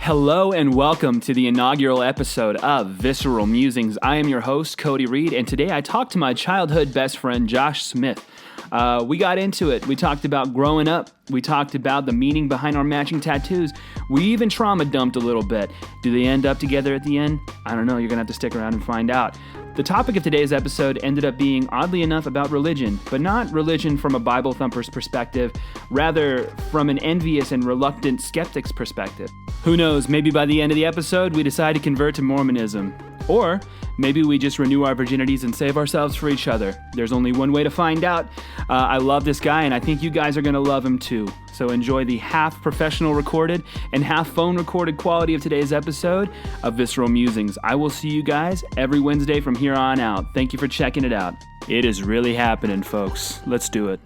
Hello and welcome to the inaugural episode of Visceral Musings. I am your host, Cody Reed, and today I talked to my childhood best friend, Josh Smith. We got into it. We talked about growing up. We talked about the meaning behind our matching tattoos. We even trauma dumped a little bit. Do they end up together at the end? I don't know. You're going to have to stick around and find out. The topic of today's episode ended up being, oddly enough, about religion, but not religion from a Bible thumper's perspective, rather from an envious and reluctant skeptic's perspective. Who knows, maybe by the end of the episode, we decide to convert to Mormonism. Or maybe we just renew our virginities and save ourselves for each other. There's only one way to find out. I love this guy, and I think you guys are going to love him too. So enjoy the half professional recorded and half phone recorded quality of today's episode of Visceral Musings. I will see you guys every Wednesday from here on out. Thank you for checking it out. It is really happening, folks. Let's do it.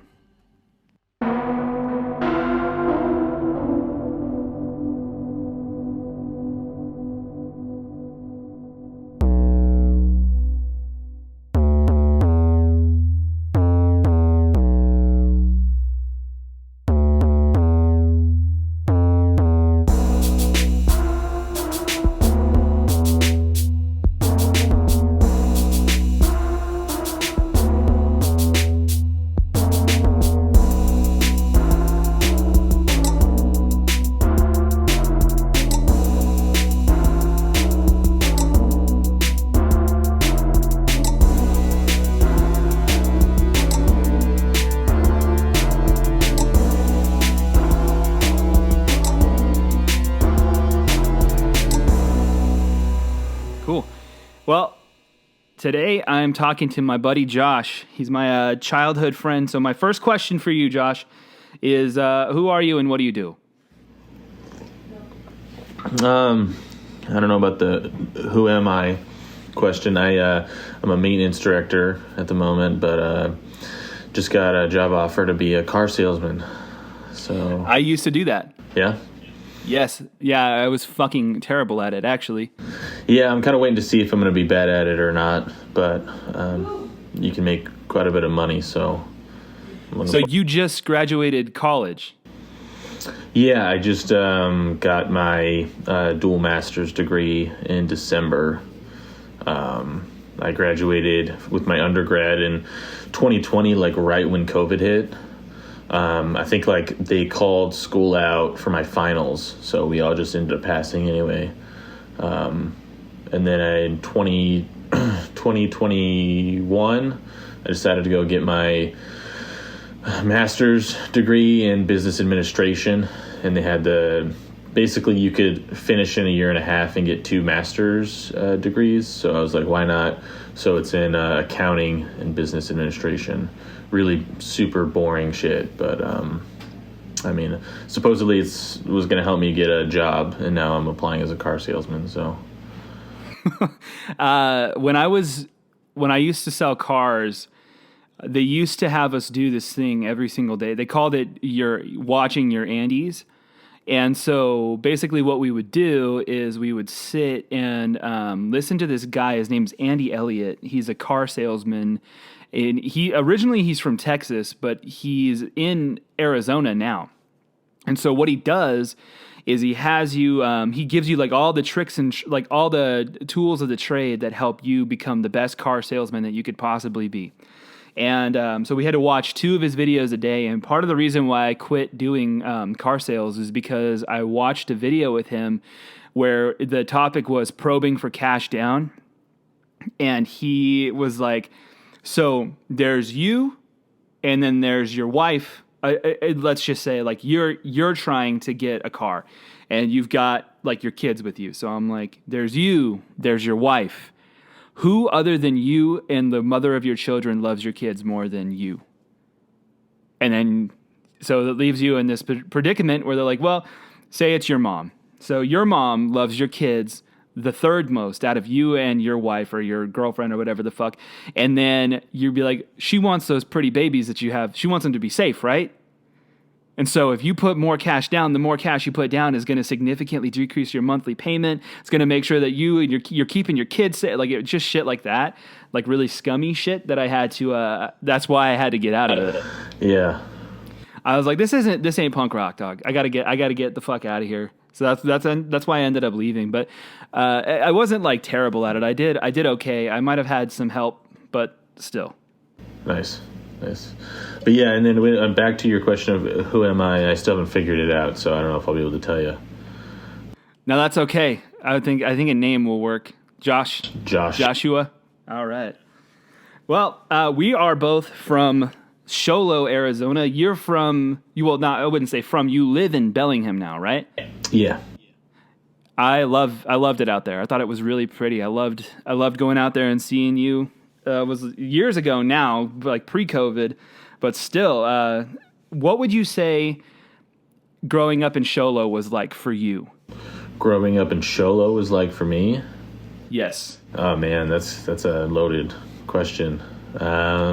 Well, today I'm talking to my buddy Josh. He's my childhood friend. So my first question for you, Josh, is who are you and what do you do? I don't know about the who am I question. I'm a maintenance director at the moment, but just got a job offer to be a car salesman. So I used to do that. Yeah? Yes. Yeah, I was fucking terrible at it, actually. Yeah, I'm kind of waiting to see if I'm going to be bad at it or not, but you can make quite a bit of money, so... So you just graduated college? Yeah, I just got my dual master's degree in December. I graduated with my undergrad in 2020, like right when COVID hit. I think like they called school out for my finals, so we all just ended up passing anyway. And then in 2021, I decided to go get my master's degree in business administration, and they had basically you could finish in a year and a half and get 2 master's degrees. So I was like, why not? So it's in accounting and business administration. Really super boring shit, but I mean, supposedly it was going to help me get a job, and now I'm applying as a car salesman. So when I used to sell cars, they used to have us do this thing every single day. They called it watching your Andes. And so basically what we would do is we would sit and listen to this guy. His name's Andy Elliott. He's a car salesman. And he's from Texas, but he's in Arizona now. And so what he does is he has you, he gives you like all the tricks and like all the tools of the trade that help you become the best car salesman that you could possibly be. And so we had to watch 2 of his videos a day. And part of the reason why I quit doing car sales is because I watched a video with him where the topic was probing for cash down. And he was like, so there's you, and then there's your wife. Let's just say like you're trying to get a car, and you've got like your kids with you. So I'm like, there's you, there's your wife. Who other than you and the mother of your children loves your kids more than you? And then so that leaves you in this predicament where they're like, well, say it's your mom. So your mom loves your kids the third most out of you and your wife or your girlfriend or whatever the fuck. And then you'd be like, she wants those pretty babies that you have. She wants them to be safe, right? And so if you put more cash down, the more cash you put down is going to significantly decrease your monthly payment. It's going to make sure that you and you're keeping your kids safe. Like just shit like that, like really scummy shit that I had to, that's why I had to get out of it. Yeah. I was like, this ain't punk rock, dog. I gotta get the fuck out of here. So that's why I ended up leaving. But I wasn't like terrible at it. I did okay. I might have had some help, but still. Nice. But yeah, and then back to your question of who am I? I still haven't figured it out, so I don't know if I'll be able to tell you. No, that's okay. I think a name will work. Josh. Joshua. All right. Well, we are both from Sholo, Arizona. You're from I wouldn't say from. You live in Bellingham now, right? Yeah. I loved it out there. I thought it was really pretty. I loved going out there and seeing you. It was years ago now, like pre-COVID, but still. What would you say growing up in Sholo was like for you? Growing up in Sholo was like for me? Yes. Oh man, that's a loaded question. I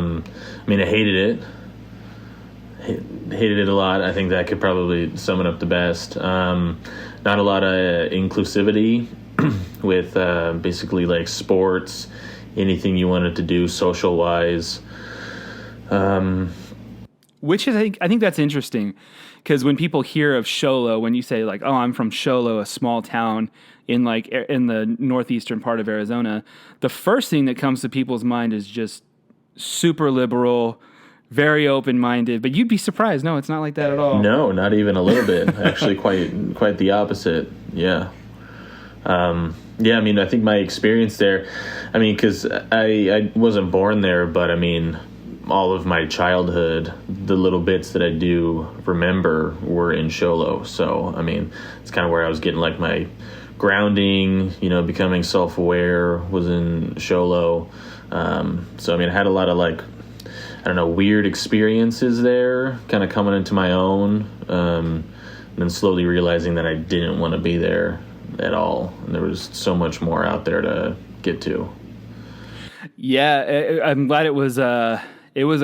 mean, I hated it. Hated it a lot. I think that could probably sum it up the best. Not a lot of inclusivity with basically like sports, anything you wanted to do social wise. Which is, I think that's interesting, because when people hear of Sholo, when you say like, "Oh, I'm from Sholo, a small town in the northeastern part of Arizona," the first thing that comes to people's mind is just super liberal, very open-minded. But you'd be surprised. No, it's not like that at all. No, not even a little bit. Actually, quite the opposite. Yeah. Yeah, I mean, I think my experience there, I mean, because I wasn't born there, but I mean, all of my childhood, the little bits that I do remember were in Sholo. So, I mean, it's kind of where I was getting like my grounding, becoming self-aware was in Sholo. So, I mean, I had a lot of like, I don't know, weird experiences there, kind of coming into my own, and then slowly realizing that I didn't want to be there at all. And there was so much more out there to get to. Yeah, I'm glad it was a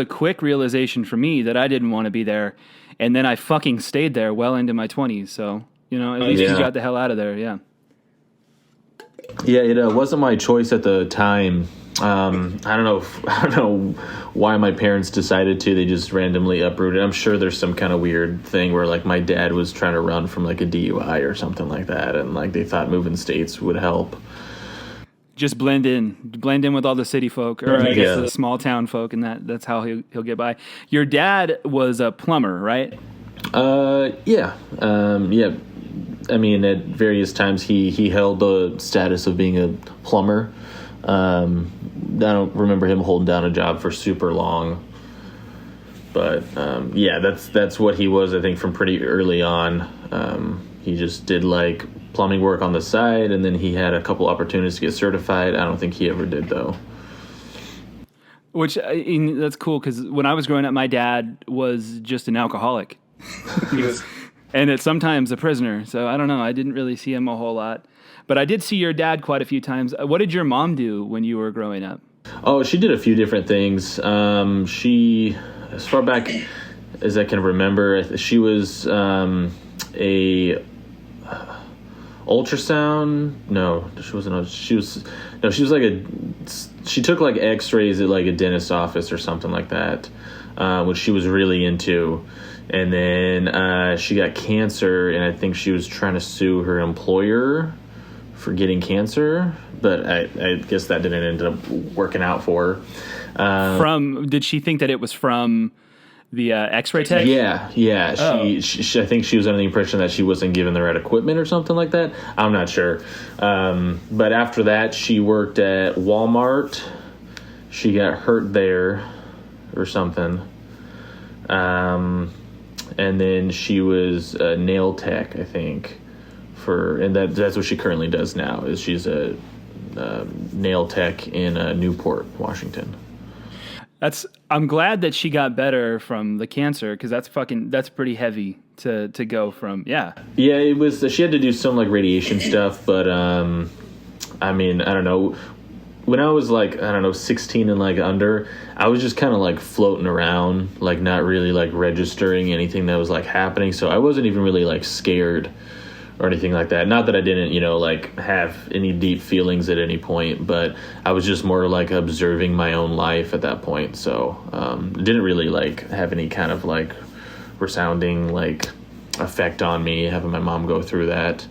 quick realization for me that I didn't want to be there. And then I fucking stayed there well into my 20s. So, at least you got the hell out of there. Yeah. Yeah, it wasn't my choice at the time. I don't know why my parents decided to. They just randomly uprooted. I'm sure there's some kind of weird thing where like my dad was trying to run from like a DUI or something like that, and like they thought moving states would help. Just blend in with all the city folk, or I guess the small town folk, and that's how he'll get by. Your dad was a plumber, right? Yeah. I mean, at various times he held the status of being a plumber. I don't remember him holding down a job for super long, but yeah, that's what he was. I think from pretty early on, he just did like plumbing work on the side, and then he had a couple opportunities to get certified. I don't think he ever did though. Which that's cool, because when I was growing up, my dad was just an alcoholic. He was, and it's sometimes a prisoner. So I don't know. I didn't really see him a whole lot. But I did see your dad quite a few times. What did your mom do when you were growing up? Oh, she did a few different things. She, as far back as I can remember, she was a ultrasound. No, she wasn't. She was like she took like X-rays at like a dentist's office or something like that, which she was really into. And then she got cancer, and I think she was trying to sue her employer for getting cancer, but I guess that didn't end up working out for her. Did she think that it was from the X-ray tech? Yeah. She I think she was under the impression that she wasn't given the right equipment or something like that. I'm not sure. But after that, she worked at Walmart. She got hurt there or something. And then she was a nail tech, I think. And that's what she currently does now. Is she's a nail tech in Newport, Washington. I'm glad that she got better from the cancer, because that's pretty heavy to go from. Yeah, it was. She had to do some like radiation stuff, but I mean, I don't know. When I was like, I don't know, 16 and like under, I was just kind of like floating around, like not really like registering anything that was like happening. So I wasn't even really like scared or anything like that. Not that I didn't, like have any deep feelings at any point, but I was just more like observing my own life at that point. So didn't really like have any kind of like resounding like effect on me having my mom go through that.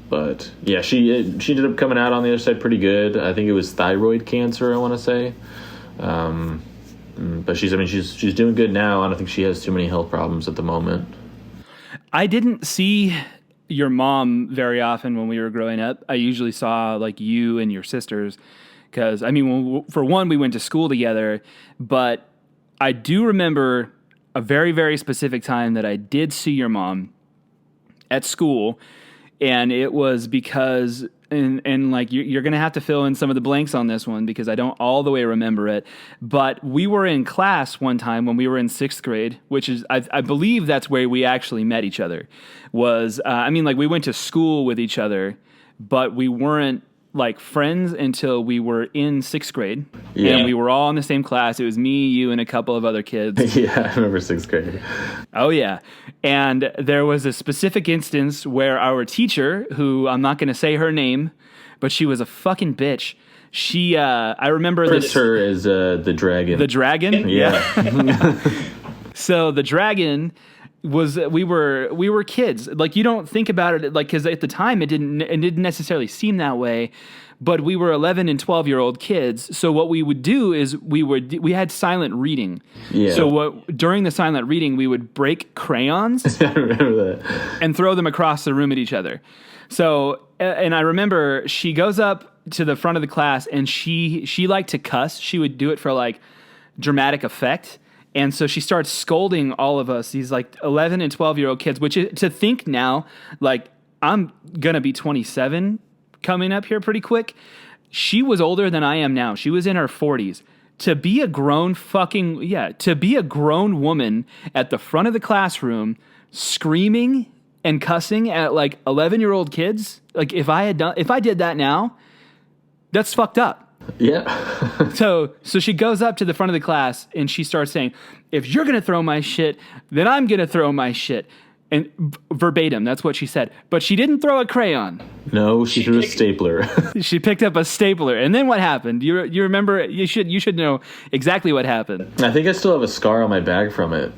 But yeah, she ended up coming out on the other side pretty good. I think it was thyroid cancer, I want to say. But she's doing good now. I don't think she has too many health problems at the moment. I didn't see your mom very often when we were growing up. I usually saw like you and your sisters because, I mean, for one, we went to school together, but I do remember a very, very specific time that I did see your mom at school, and it was because, and like you're going to have to fill in some of the blanks on this one because I don't all the way remember it, but we were in class one time when we were in 6th grade, which is, I believe that's where we actually met each other, was, like we went to school with each other, but we weren't like friends until we were in 6th grade. Yeah. And we were all in the same class. It was me, you, and a couple of other kids. Yeah, I remember 6th grade. Oh, yeah. And there was a specific instance where our teacher, who I'm not going to say her name, but she was a fucking bitch. She, I remember this. Her as the dragon. The dragon? Yeah. So the dragon was, we were kids. Like, you don't think about it, like, because at the time it didn't necessarily seem that way, but we were 11 and 12-year-old kids. So what we would do is we had silent reading. Yeah. So during the silent reading, we would break crayons I remember that. And throw them across the room at each other. So, and I remember she goes up to the front of the class and she liked to cuss. She would do it for like dramatic effect. And so she starts scolding all of us, these like 11 and 12-year-old kids, which is, to think now, like I'm going to be 27 coming up here pretty quick. She was older than I am now. She was in her 40s. To be a grown woman at the front of the classroom screaming and cussing at like 11-year-old kids, like if I did that now, that's fucked up. Yeah. So she goes up to the front of the class and she starts saying, if you're going to throw my shit, then I'm going to throw my shit. And verbatim, that's what she said. But she didn't throw a crayon. No, she threw a stapler. She picked up a stapler. And then what happened? You remember? You should know exactly what happened. I think I still have a scar on my back from it.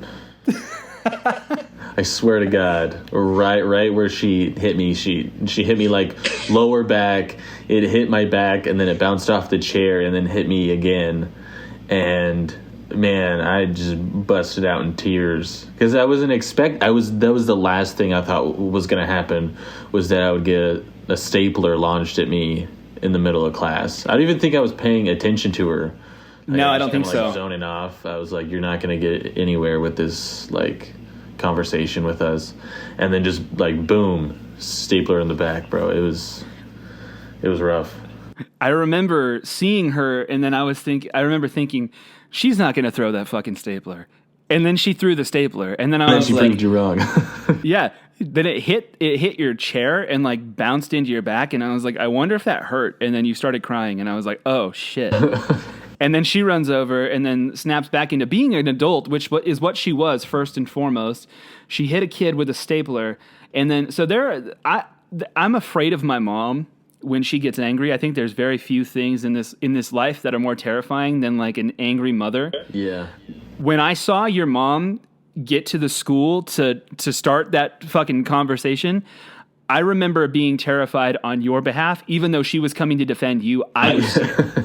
I swear to God, right where she hit me, she hit me like lower back. It hit my back, and then it bounced off the chair, and then hit me again. And man, I just busted out in tears because I wasn't that was the last thing I thought was going to happen, was that I would get a stapler launched at me in the middle of class. I don't even think I was paying attention to her. No, I don't think so. Zoning off. I was like, you're not going to get anywhere with this like conversation with us. And then just like boom, stapler in the back, bro. It was rough. I remember seeing her, and then I remember thinking, she's not going to throw that fucking stapler. And then she threw the stapler, and then I was like, she proved you wrong. Yeah. Then it hit your chair and like bounced into your back, and I was like, I wonder if that hurt. And then you started crying, and I was like, oh shit. And then she runs over and then snaps back into being an adult, which is what she was first and foremost. She hit a kid with a stapler, and then I'm afraid of my mom when she gets angry. I think there's very few things in this life that are more terrifying than like an angry mother. Yeah. When I saw your mom get to the school to start that fucking conversation, I remember being terrified on your behalf, even though she was coming to defend you. I was scared.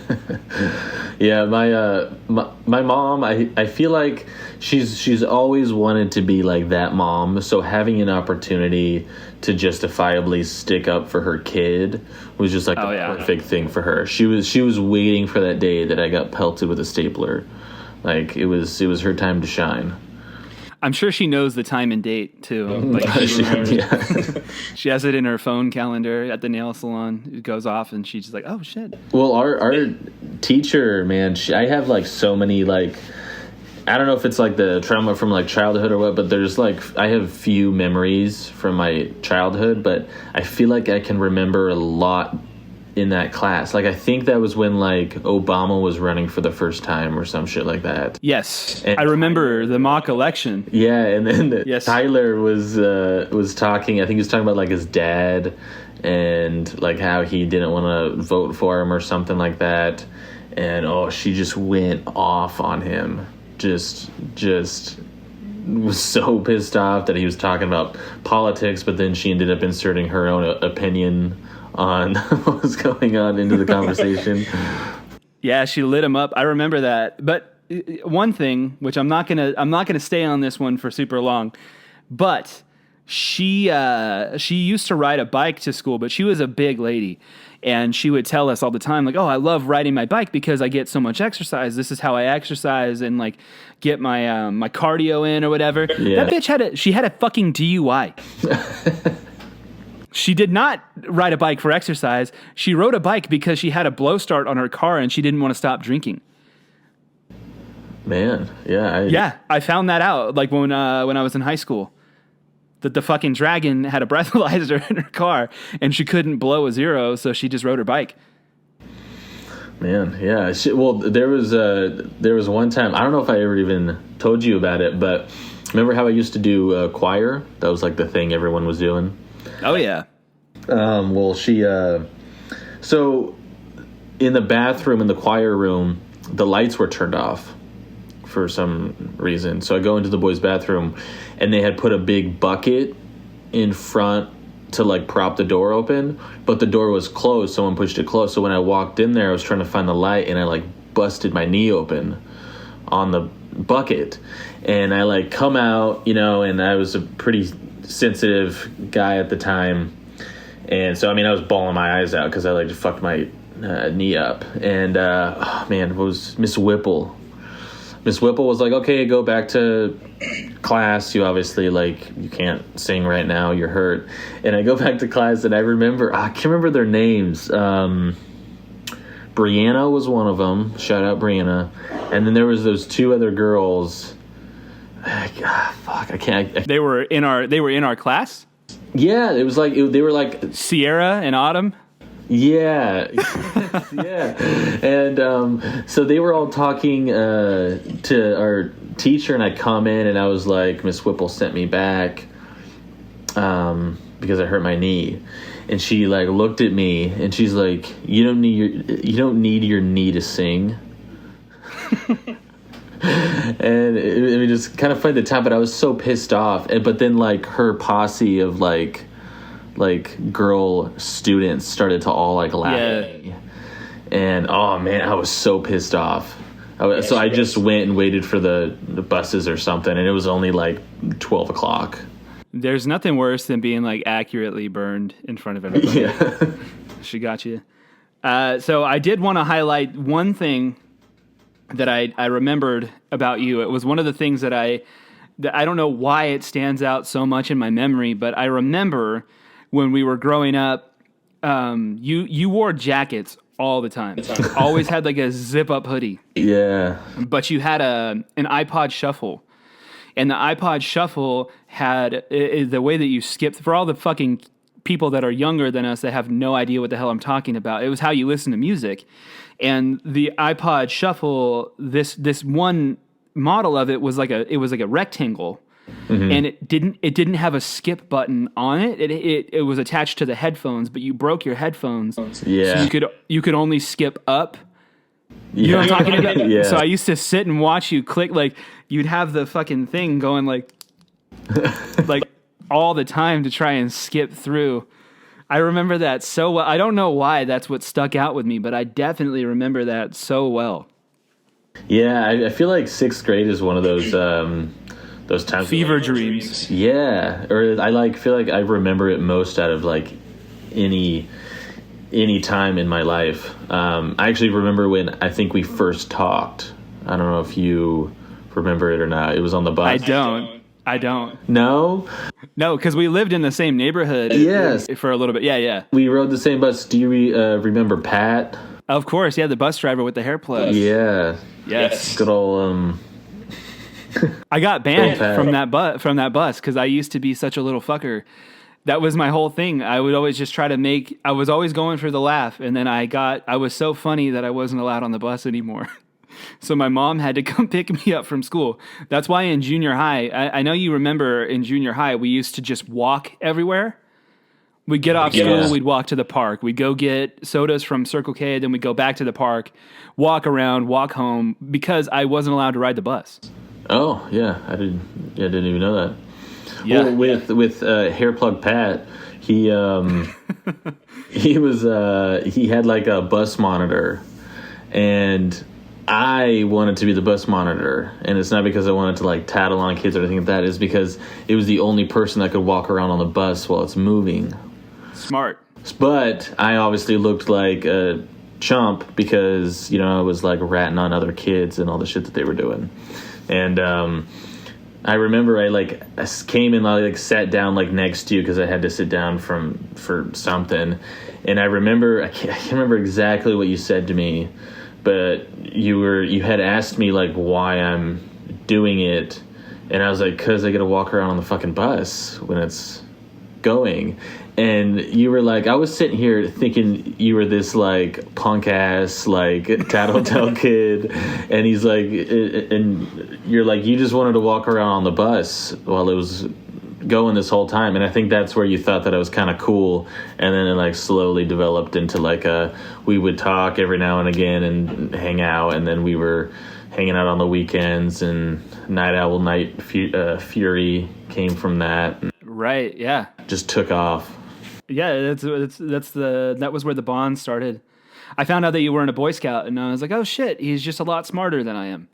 Yeah, my mom, I feel like she's always wanted to be like that mom. So having an opportunity to justifiably stick up for her kid was just like the perfect thing for her. She was waiting for that day that I got pelted with a stapler. Like it was her time to shine. I'm sure she knows the time and date too. Like she has it in her phone calendar at the nail salon. It goes off, and she's just like, "Oh shit." Well, our teacher, man, I have like so many like, I don't know if it's like the trauma from like childhood or what, but there's like I have few memories from my childhood, but I feel like I can remember a lot in that class. Like I think that was when like Obama was running for the first time or some shit like that. Yes, and I remember the mock election. Yeah, and then Tyler was talking. I think he was talking about like his dad and like how he didn't want to vote for him or something like that. And she just went off on him. Just was so pissed off that he was talking about politics, but then she ended up inserting her own opinion on what was going on into the conversation. Yeah, she lit him up. I remember that. But one thing, which I'm not gonna stay on this one for super long, but she used to ride a bike to school, but she was a big lady. And she would tell us all the time, like, oh, I love riding my bike because I get so much exercise. This is how I exercise and, like, get my my cardio in or whatever. Yeah. That bitch had a fucking DUI. She did not ride a bike for exercise. She rode a bike because she had a blow start on her car and she didn't want to stop drinking. Man, yeah. I found that out, like, when I was in high school. That the fucking dragon had a breathalyzer in her car and she couldn't blow a zero, so she just rode her bike. Man, yeah. Well, there was one time, I don't know if I ever even told you about it, but remember how I used to do choir? That was like the thing everyone was doing. Oh, yeah. Well, so in the bathroom, in the choir room, the lights were turned off for some reason. So I go into the boys' bathroom and they had put a big bucket in front to like prop the door open, but the door was closed. Someone pushed it closed. So when I walked in there, I was trying to find the light and I like busted my knee open on the bucket. And I like come out, and I was a pretty sensitive guy at the time. And so, I mean, I was bawling my eyes out because I like fucked my knee up. And, it was Miss Whipple. Miss Whipple was like, okay, go back to class. You obviously, you can't sing right now. You're hurt. And I go back to class, and I can't remember their names. Brianna was one of them. Shout out Brianna. And then there was those two other girls. I can't. They were in our class? Yeah, it was like, they were like... Sierra and Autumn? Yeah. Yeah. And so they were all talking to our teacher, and I come in and I was like, Miss Whipple sent me back because I hurt my knee. And she like looked at me and she's like, you don't need your knee to sing. And it just kind of funny at the time, but I was so pissed off. But then like her posse of like girl students started to all like laugh at me. And oh man, I was so pissed off. So I just went and waited for the buses or something, and it was only like 12 o'clock. There's nothing worse than being like accurately burned in front of everybody. Yeah. She got you. So I did want to highlight one thing that I remembered about you. It was one of the things that I don't know why it stands out so much in my memory, but I remember when we were growing up, you wore jackets all the time. Always had like a zip-up hoodie. Yeah. But you had an iPod Shuffle. And the iPod Shuffle had the way that you skipped, for all the fucking people that are younger than us that have no idea what the hell I'm talking about, it was how you listen to music. And the iPod Shuffle, this one model of it was like a rectangle. Mm-hmm. And it didn't have a skip button on it. It was attached to the headphones, but you broke your headphones. Yeah. So you could only skip up. You know what I'm talking about? Yeah. So I used to sit and watch you click, like you'd have the fucking thing going like all the time to try and skip through. I remember that so well. I don't know why that's what stuck out with me, but I definitely remember that so well. Yeah, I feel like sixth grade is one of those times. Fever dreams. Yeah, or I feel like I remember it most out of like any time in my life. I actually remember when I think we first talked. I don't know if you remember it or not. It was on the bus. I don't. No, because we lived in the same neighborhood. Yes, for a little bit. Yeah. We rode the same bus. Do you remember Pat? Of course, yeah, the bus driver with the hair plugs. Yeah. Yes. Good old. I got banned from that bus because I used to be such a little fucker. That was my whole thing. I would always just try to I was always going for the laugh, and then I was so funny that I wasn't allowed on the bus anymore. So my mom had to come pick me up from school. That's why in junior high, I know you remember in junior high, we used to just walk everywhere. We'd get off school, we'd walk to the park. We'd go get sodas from Circle K, then we'd go back to the park, walk around, walk home, because I wasn't allowed to ride the bus. Oh yeah, I didn't. Yeah, I didn't even know that. Yeah. Well, with Hair Plug Pat, he he was he had like a bus monitor, and I wanted to be the bus monitor, and it's not because I wanted to like tattle on kids or anything like that. It's because it was the only person that could walk around on the bus while it's moving. Smart. But I obviously looked like a chump because, you know, I was like ratting on other kids and all the shit that they were doing. And I remember I came and I like sat down like next to you because I had to sit down for something. And I can't remember exactly what you said to me, but you had asked me like why I'm doing it. And I was like, because I got to walk around on the fucking bus when it's going. And you were like, I was sitting here thinking you were this like punk ass like tattletale kid, and he's like, and you're like, you just wanted to walk around on the bus while it was going this whole time. And I think that's where you thought that I was kind of cool, and then it like slowly developed into like we would talk every now and again and hang out, and then we were hanging out on the weekends, and Night Owl Night Fury came from that. Right. Yeah. Just took off. Yeah. That was where the bond started. I found out that you weren't a Boy Scout, and I was like, oh shit, he's just a lot smarter than I am.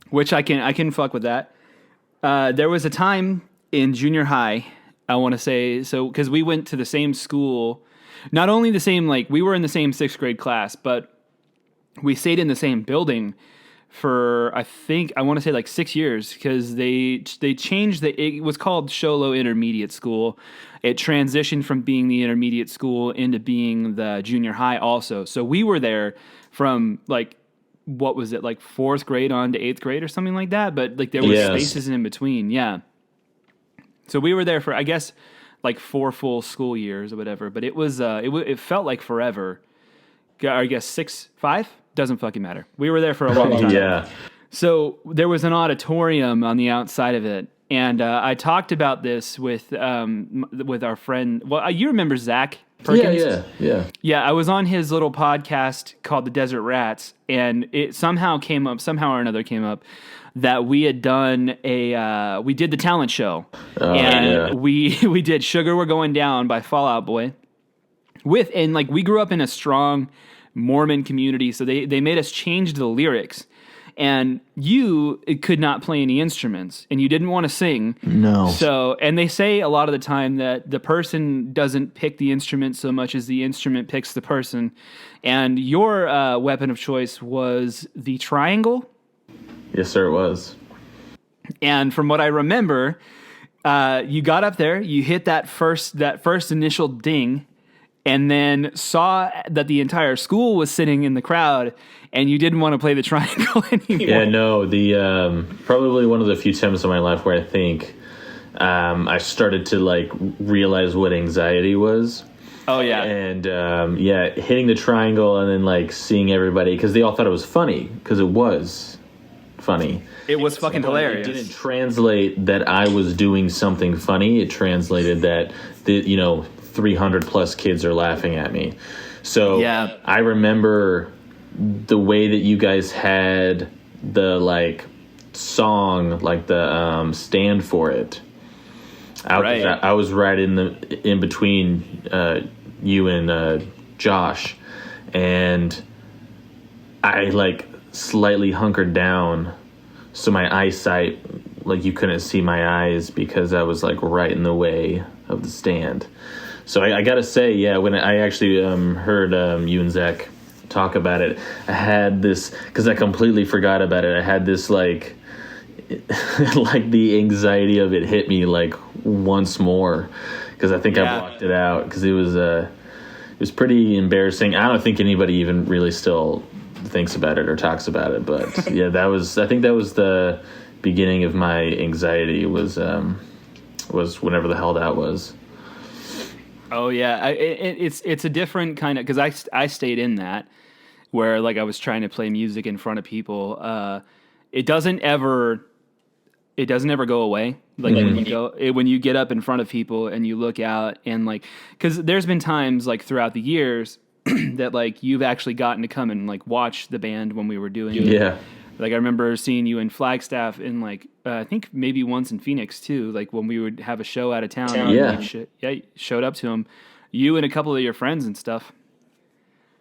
Which I can fuck with that. There was a time in junior high, I want to say, so because we went to the same school, not only the same, like we were in the same sixth grade class, but we stayed in the same building for I want to say like 6 years, because they changed it was called Sholo Intermediate School. It transitioned from being the intermediate school into being the junior high also. So we were there from like, what was it, like fourth grade on to eighth grade or something like that, but like there were spaces in between. Yeah. So we were there for, I guess, like 4 full school years or whatever, but it was it felt like forever. Or I guess 5 doesn't fucking matter. We were there for a long time. Yeah. So there was an auditorium on the outside of it, and I talked about this with our friend. Well, you remember Zach Perkins? Yeah. I was on his little podcast called The Desert Rats, and it somehow or another came up that we had done we did the talent show, we did "Sugar We're Going Down" by Fall Out Boy. And like we grew up in a strong Mormon community, so they made us change the lyrics, and you could not play any instruments, and you didn't want to sing. No. So, and they say a lot of the time that the person doesn't pick the instrument so much as the instrument picks the person, and your weapon of choice was the triangle. Yes, sir, it was. And from what I remember, you got up there, you hit that first initial ding, and then saw that the entire school was sitting in the crowd, and you didn't want to play the triangle anymore. Yeah, no, the probably one of the few times in my life where I think I started to like realize what anxiety was. Oh yeah, and hitting the triangle and then like seeing everybody, because they all thought it was funny, because it was funny. It was fucking hilarious. It didn't translate that I was doing something funny. It translated that 300 plus kids are laughing at me. So yeah. I remember the way that you guys had the like song, like the stand for it. I was right in between you and Josh, and I like slightly hunkered down so my eyesight, like you couldn't see my eyes because I was like right in the way of the stand. So I gotta say, yeah, when I actually heard you and Zach talk about it, I had this, because I completely forgot about it, I had this like like the anxiety of it hit me like once more, because I think I blocked it out, because it was pretty embarrassing. I don't think anybody even really still thinks about it or talks about it, but yeah, I think that was the beginning of my anxiety, was whenever the hell that was. Oh yeah, it's a different kind of, because I stayed in that where like I was trying to play music in front of people. It doesn't ever go away. Like when you get up in front of people and you look out, and like, because there's been times like throughout the years that like you've actually gotten to come and like watch the band when we were doing it. Yeah. Like I remember seeing you in Flagstaff in like I think maybe once in Phoenix too. Like when we would have a show out of town. And Yeah. you showed up to him. You and a couple of your friends and stuff.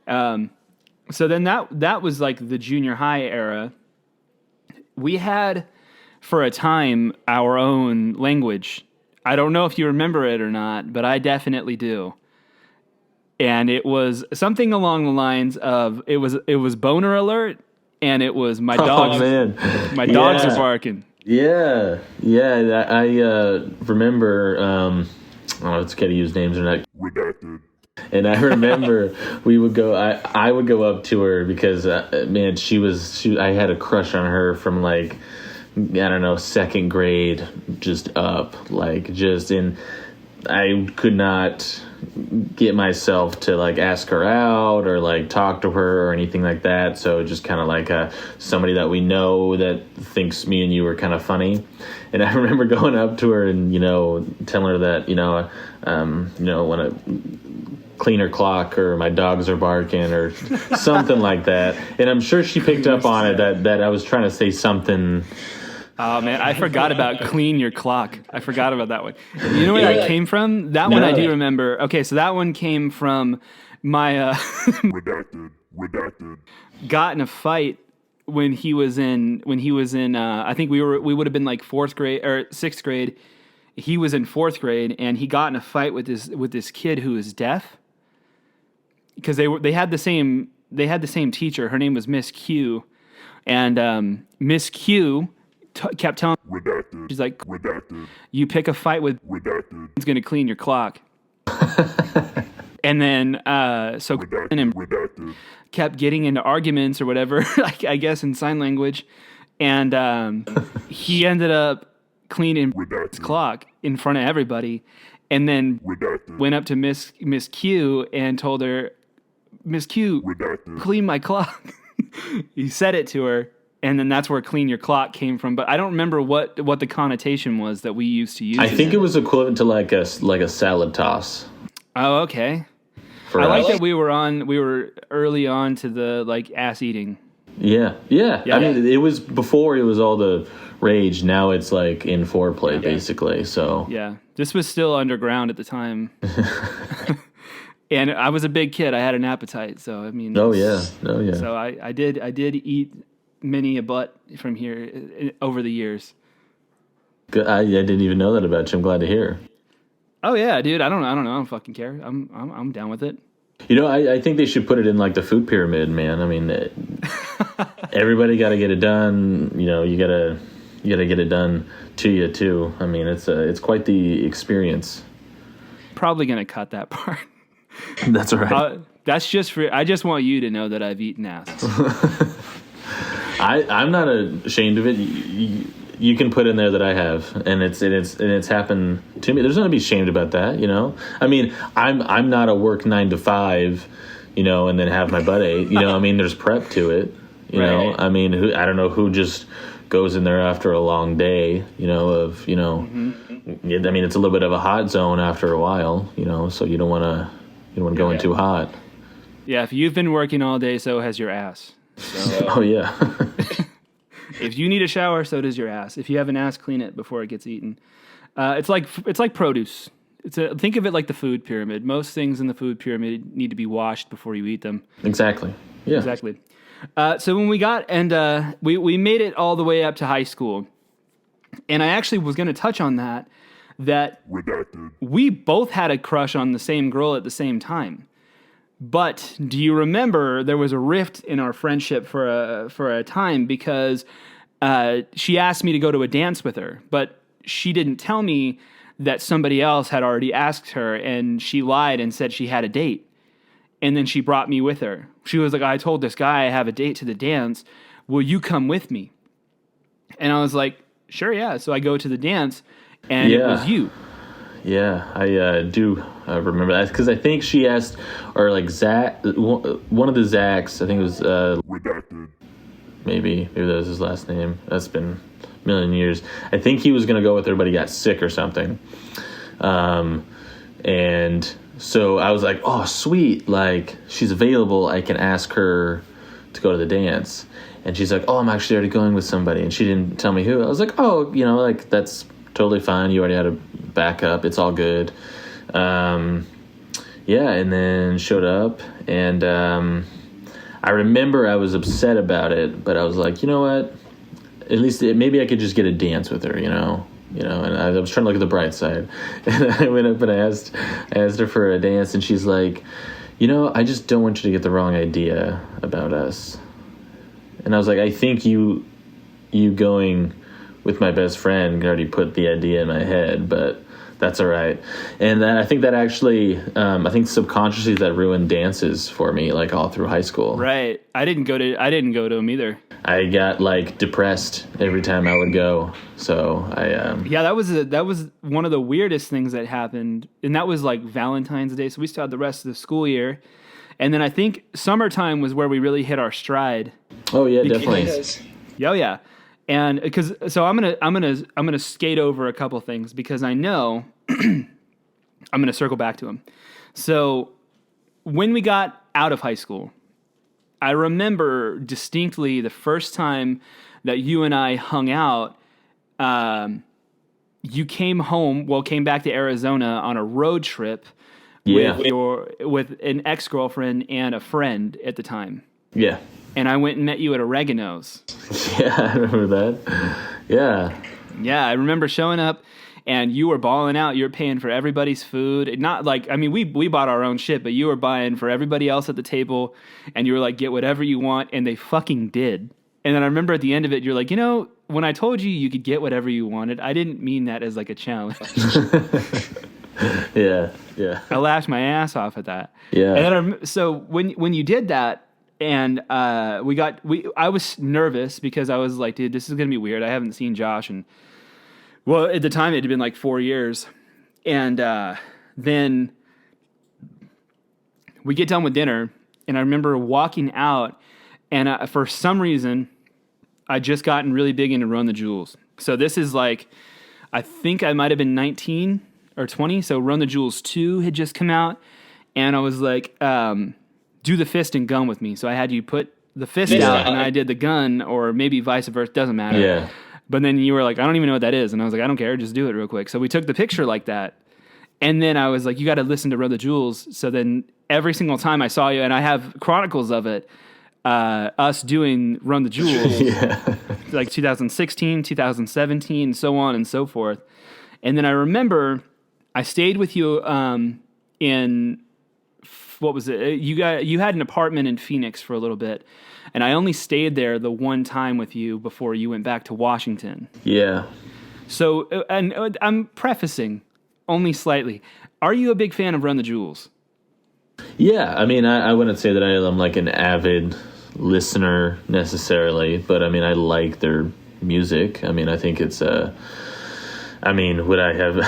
So then that was like the junior high era. We had for a time our own language. I don't know if you remember it or not, but I definitely do. And it was something along the lines of it was boner alert, and it was my dogs. Oh, man. My dogs are barking. Yeah. I remember. It's okay to use names or not. Redacted. And I remember we would go. I would go up to her because man, I had a crush on her from like I don't know, second grade, just up, like just in. I could not get myself to like ask her out or like talk to her or anything like that. So just kind of like somebody that we know that thinks me and you are kind of funny. And I remember going up to her and telling her that when I clean her clock or my dogs are barking or something like that. And I'm sure she picked up on it that I was trying to say something. Oh, man, I forgot about clean your clock. I forgot about that one. You know where that came from? That one I do remember. Okay, so that one came from my... redacted. Got in a fight when he was in I think we would have been like 4th grade or 6th grade. He was in 4th grade, and he got in a fight with this kid who is deaf. Because they had the same teacher. Her name was Miss Q. And Miss Q... kept telling redacted. She's like, redacted. You pick a fight with redacted. He's going to clean your clock. And then, so redacted. Kept getting into arguments or whatever, like, I guess in sign language. And he ended up cleaning his clock in front of everybody. And then went up to Miss Q and told her, Miss Q, clean my clock. He said it to her. And then that's where clean your clock came from. But I don't remember what the connotation was that we used to use. I think it was equivalent to like a salad toss. Oh, okay. I like that we were early on to the like ass eating. Yeah. I mean, it was before it was all the rage. Now it's like in foreplay, basically. So yeah, this was still underground at the time. And I was a big kid. I had an appetite. So I mean. Oh yeah. So I did eat many a butt from here over the years. I didn't even know that about you. I'm glad to hear. Oh yeah, dude. I don't know. I don't fucking care. I'm down with it. I think they should put it in like the food pyramid, man. I mean, everybody got to get it done. You gotta get it done to you too. I mean, it's quite the experience. Probably gonna cut that part. That's all right. That's just for. I just want you to know that I've eaten ass. I'm not ashamed of it. You can put in there that I have, and it's happened to me. There's nothing to be ashamed about that, I mean, I'm not a work 9 to 5, and then have my butt ate. I mean, there's prep to it. Right. I mean, I don't know who just goes in there after a long day. Mm-hmm. I mean, it's a little bit of a hot zone after a while. So you don't want to go in too hot. Yeah, if you've been working all day, so has your ass. So, oh yeah. If you need a shower, so does your ass. If you have an ass, clean it before it gets eaten. It's like produce. Think of it like the food pyramid. Most things in the food pyramid need to be washed before you eat them. Exactly. Yeah. Exactly. So when we got we made it all the way up to high school, and I actually was going to touch on that redacted. We both had a crush on the same girl at the same time. But do you remember there was a rift in our friendship for a time because she asked me to go to a dance with her, but she didn't tell me that somebody else had already asked her, and she lied and said she had a date. And then she brought me with her. She was like, I told this guy I have a date to the dance. Will you come with me? And I was like, sure, yeah. So I go to the dance, and it was you. Yeah, I do remember that because I think she asked, or like Zach, one of the Zachs, I think it was redacted. Maybe that was his last name. That's been a million years. I think he was going to go with her, but he got sick or something. And so I was like, oh, sweet, like she's available. I can ask her to go to the dance. And she's like, oh, I'm actually already going with somebody. And she didn't tell me who. I was like, oh, like, that's totally fine. You already had a backup. It's all good. And then showed up. And I remember I was upset about it, but I was like, you know what? At least maybe I could just get a dance with her, and I was trying to look at the bright side. And I went up and I asked her for a dance, and she's like, I just don't want you to get the wrong idea about us. And I was like, I think you going with my best friend already put the idea in my head, but that's all right. And I think that actually, I think subconsciously that ruined dances for me, like all through high school. Right. I didn't go to them either. I got like depressed every time I would go. So that was one of the weirdest things that happened, and that was like Valentine's Day. So we still had the rest of the school year, and then I think summertime was where we really hit our stride. Oh yeah, definitely. Oh yeah. And so I'm gonna skate over a couple things because I know I'm gonna circle back to them. So when we got out of high school, I remember distinctly the first time that you and I hung out. You came back to Arizona on a road trip with an ex-girlfriend and a friend at the time. Yeah. And I went and met you at Oregano's. Yeah, I remember that. Yeah. Yeah, I remember showing up and you were balling out. You were paying for everybody's food. Not like, I mean, we bought our own shit, but you were buying for everybody else at the table. And you were like, get whatever you want. And they fucking did. And then I remember at the end of it, you're like, when I told you could get whatever you wanted, I didn't mean that as like a challenge. Yeah. I laughed my ass off at that. Yeah. And then so when you did that, and I was nervous because I was like, dude, this is gonna be weird. I haven't seen Josh, and well, at the time it had been like 4 years, and then we get done with dinner, and I remember walking out, and for some reason, I just gotten really big into Run the Jewels. So this is like, I think I might have been 19 or 20. So Run the Jewels 2 had just come out, and I was like, do the fist and gun with me. So I had you put the fist out, and I did the gun, or maybe vice versa. Doesn't matter. Yeah. But then you were like, I don't even know what that is. And I was like, I don't care. Just do it real quick. So we took the picture like that. And then I was like, you got to listen to Run the Jewels. So then every single time I saw you, and I have chronicles of it, us doing Run the Jewels, like 2016, 2017, so on and so forth. And then I remember I stayed with you in... What was it? You had an apartment in Phoenix for a little bit, and I only stayed there the one time with you before you went back to Washington. Yeah. So, and I'm prefacing only slightly. Are you a big fan of Run the Jewels? Yeah, I mean, I wouldn't say that I'm like an avid listener necessarily, but I mean, I like their music. I mean, I think it's would I have?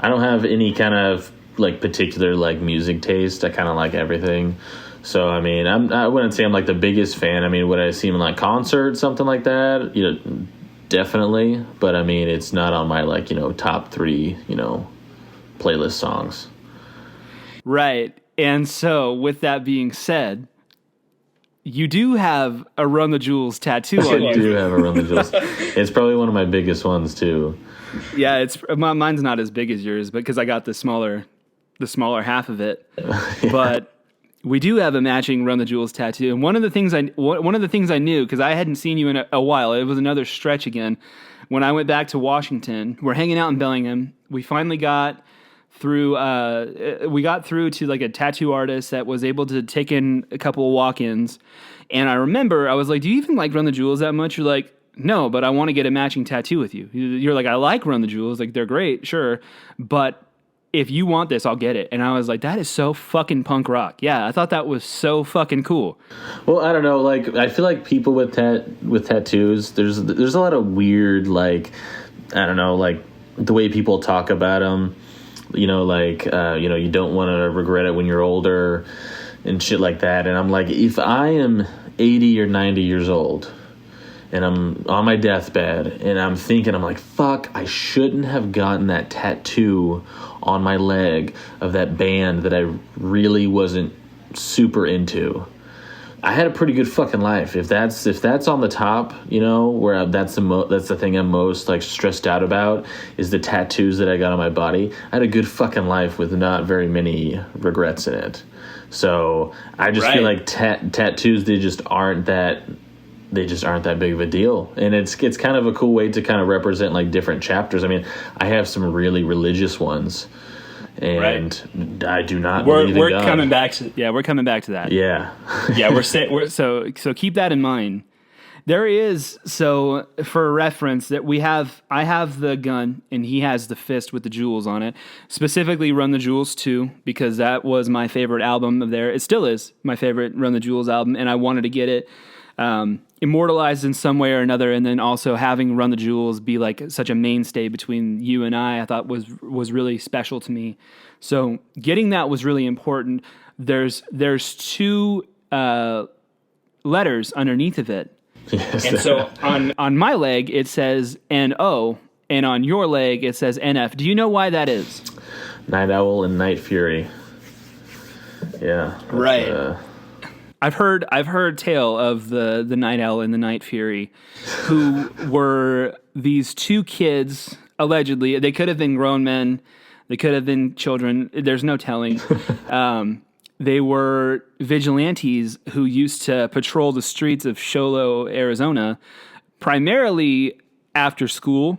I don't have any kind of like particular like music taste. I kind of like everything. So I mean, I wouldn't say I'm like the biggest fan. I mean, would I see him in like concert, something like that? Definitely. But I mean, it's not on my like top 3 playlist songs. Right. And so with that being said, you do have a Run the Jewels tattoo on you. I do have a Run the Jewels. It's probably one of my biggest ones too. Yeah, mine's not as big as yours, because I got the smaller half of it. Yeah. But we do have a matching Run the Jewels tattoo. And one of the things I knew, because I hadn't seen you in a while, it was another stretch again. When I went back to Washington, we're hanging out in Bellingham. We finally got through. We got through to like a tattoo artist that was able to take in a couple of walk-ins. And I remember I was like, "Do you even like Run the Jewels that much?" You're like, "No, but I want to get a matching tattoo with you." You're like, "I like Run the Jewels, like they're great, sure, but if you want this, I'll get it." And I was like, that is so fucking punk rock. Yeah, I thought that was so fucking cool. Well, I don't know, like I feel like people with tattoos, there's a lot of weird, like, I don't know, like the way people talk about them, you don't want to regret it when you're older and shit like that. And I'm like, if I am 80 or 90 years old and I'm on my deathbed and I'm thinking, I'm like, fuck, I shouldn't have gotten that tattoo on my leg of that band that I really wasn't super into. I had a pretty good fucking life. If that's on the top, where that's the thing I'm most like stressed out about is the tattoos that I got on my body. I had a good fucking life with not very many regrets in it. So I just feel like tattoos they just aren't that big of a deal, and it's kind of a cool way to kind of represent like different chapters. I mean, I have some really religious ones. And I do not believe in God. Coming back to we're coming back to that. Yeah. So keep that in mind. There is, so for reference, that I have the gun and he has the fist with the jewels on it. Specifically Run the Jewels 2, because that was my favorite album of there. It still is my favorite Run the Jewels album, and I wanted to get it immortalized in some way or another, and then also having Run the Jewels be like such a mainstay between you and I thought was really special to me. So getting that was really important. There's 2 letters underneath of it. Yes. And so on my leg it says NO, and on your leg it says NF. Do you know why that is? Night Owl and Night Fury. Yeah. Right. I've heard tale of the Night Owl and the Night Fury, who were these 2 kids, allegedly. They could have been grown men. They could have been children. There's no telling. They were vigilantes who used to patrol the streets of Sholo, Arizona, primarily after school.